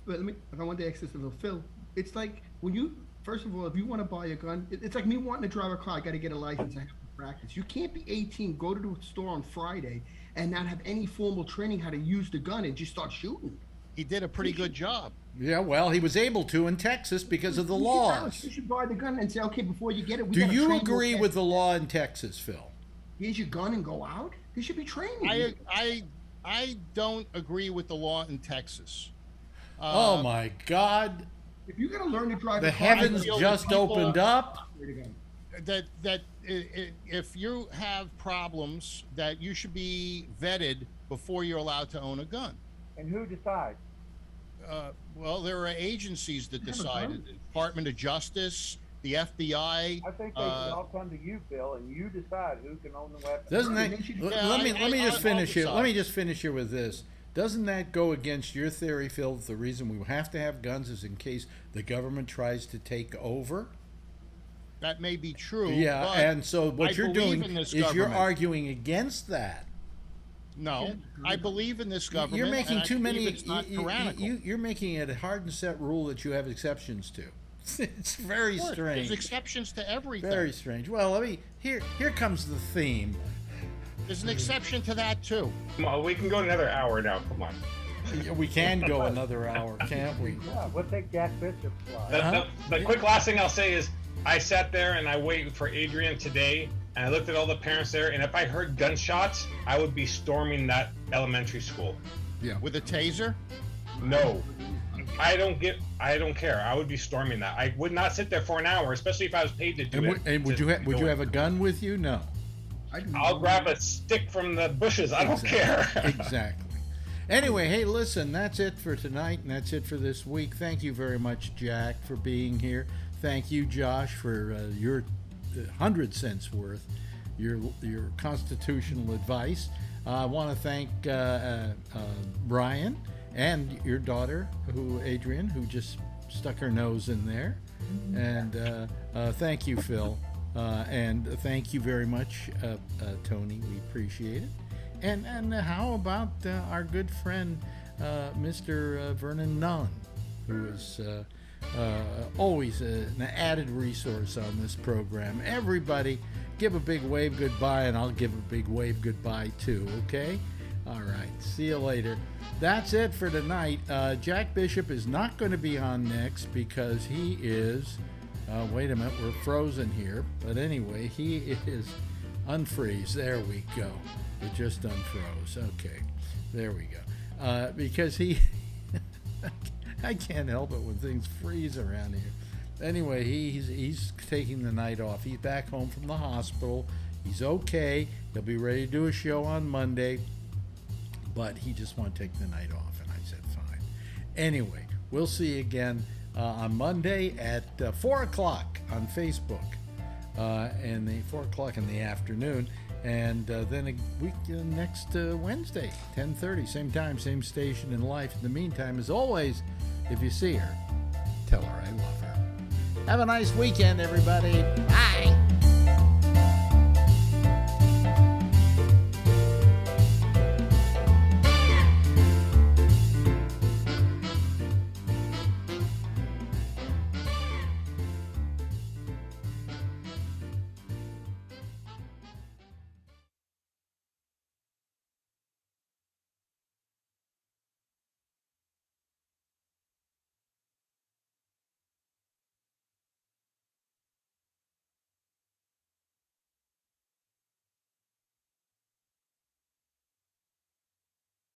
but if I want to ask this of Phil, it's like when you, first of all, if you want to buy a gun, it's like me wanting to drive a car. I got to get a license. I have to practice. You can't be 18, go to the store on Friday, and not have any formal training how to use the gun and just start shooting. He did a pretty good job. Yeah, well, he was able to in Texas because of the laws. You should buy the gun and say, okay, before you get it, we Do gotta you train agree you. with the law in Texas, Phil? Here's your gun and go out. They should be training. I don't agree with the law in Texas. Oh my God! If you're gonna learn to drive, The a car, heavens feel just that people- opened up. If you have problems, that you should be vetted before you're allowed to own a gun. And who decides? Well, there are agencies that Have a decide. gun. The Department of Justice, the FBI. I think they should all come to you, Bill, and you decide who can own the weapon. Doesn't that? Let me just finish here. decide. Let me just finish here with this. Doesn't that go against your theory, Phil? That the reason we have to have guns is in case the government tries to take over. That may be true. Yeah, but and so what I you're believe doing in this is you're government. arguing against that. No, I believe in this government. You're making and I too believe many. It's not tyrannical. You're making it a hard and set rule that you have exceptions to. It's very Of course, strange. There's exceptions to everything. Very strange. Well, let me. Here comes the theme. There's an exception to that too. Come on, we can go another hour now. Come on. We can go another hour, can't we? Yeah, we'll take Jack Bishop's slide. The quick last thing I'll say is I sat there and I waited for Adrian today, and I looked at all the parents there, and if I heard gunshots, I would be storming that elementary school. Yeah. With a taser? No. I don't care. I would be storming that. I would not sit there for an hour, especially if I was paid to do it. And would you have a gun with you? No. I'll grab a stick from the bushes. I don't care. Exactly. Anyway, hey, listen, that's it for tonight, and that's it for this week. Thank you very much, Jack, for being here. Thank you, Josh, for your 100 cents worth, your constitutional advice. I want to thank Brian and your daughter, Adrian, who just stuck her nose in there. And thank you, Phil. And thank you very much, Tony. We appreciate it. And how about our good friend, Mr. Vernon Nunn, who is always an added resource on this program. Everybody, give a big wave goodbye, and I'll give a big wave goodbye too, okay? All right, see you later. That's it for tonight. Jack Bishop is not going to be on next because he is, wait a minute, we're frozen here. But anyway, he is unfreeze. There we go. It just unfroze. Okay, there we go. Because he, I can't help it when things freeze around here. Anyway, he's taking the night off. He's back home from the hospital. He's okay. He'll be ready to do a show on Monday, but he just wanted to take the night off, and I said fine. Anyway, we'll see you again on Monday at 4 o'clock on Facebook, and the 4 o'clock in the afternoon. And then a week next Wednesday, 10:30, same time, same station in life. In the meantime, as always, if you see her, tell her I love her. Have a nice weekend, everybody.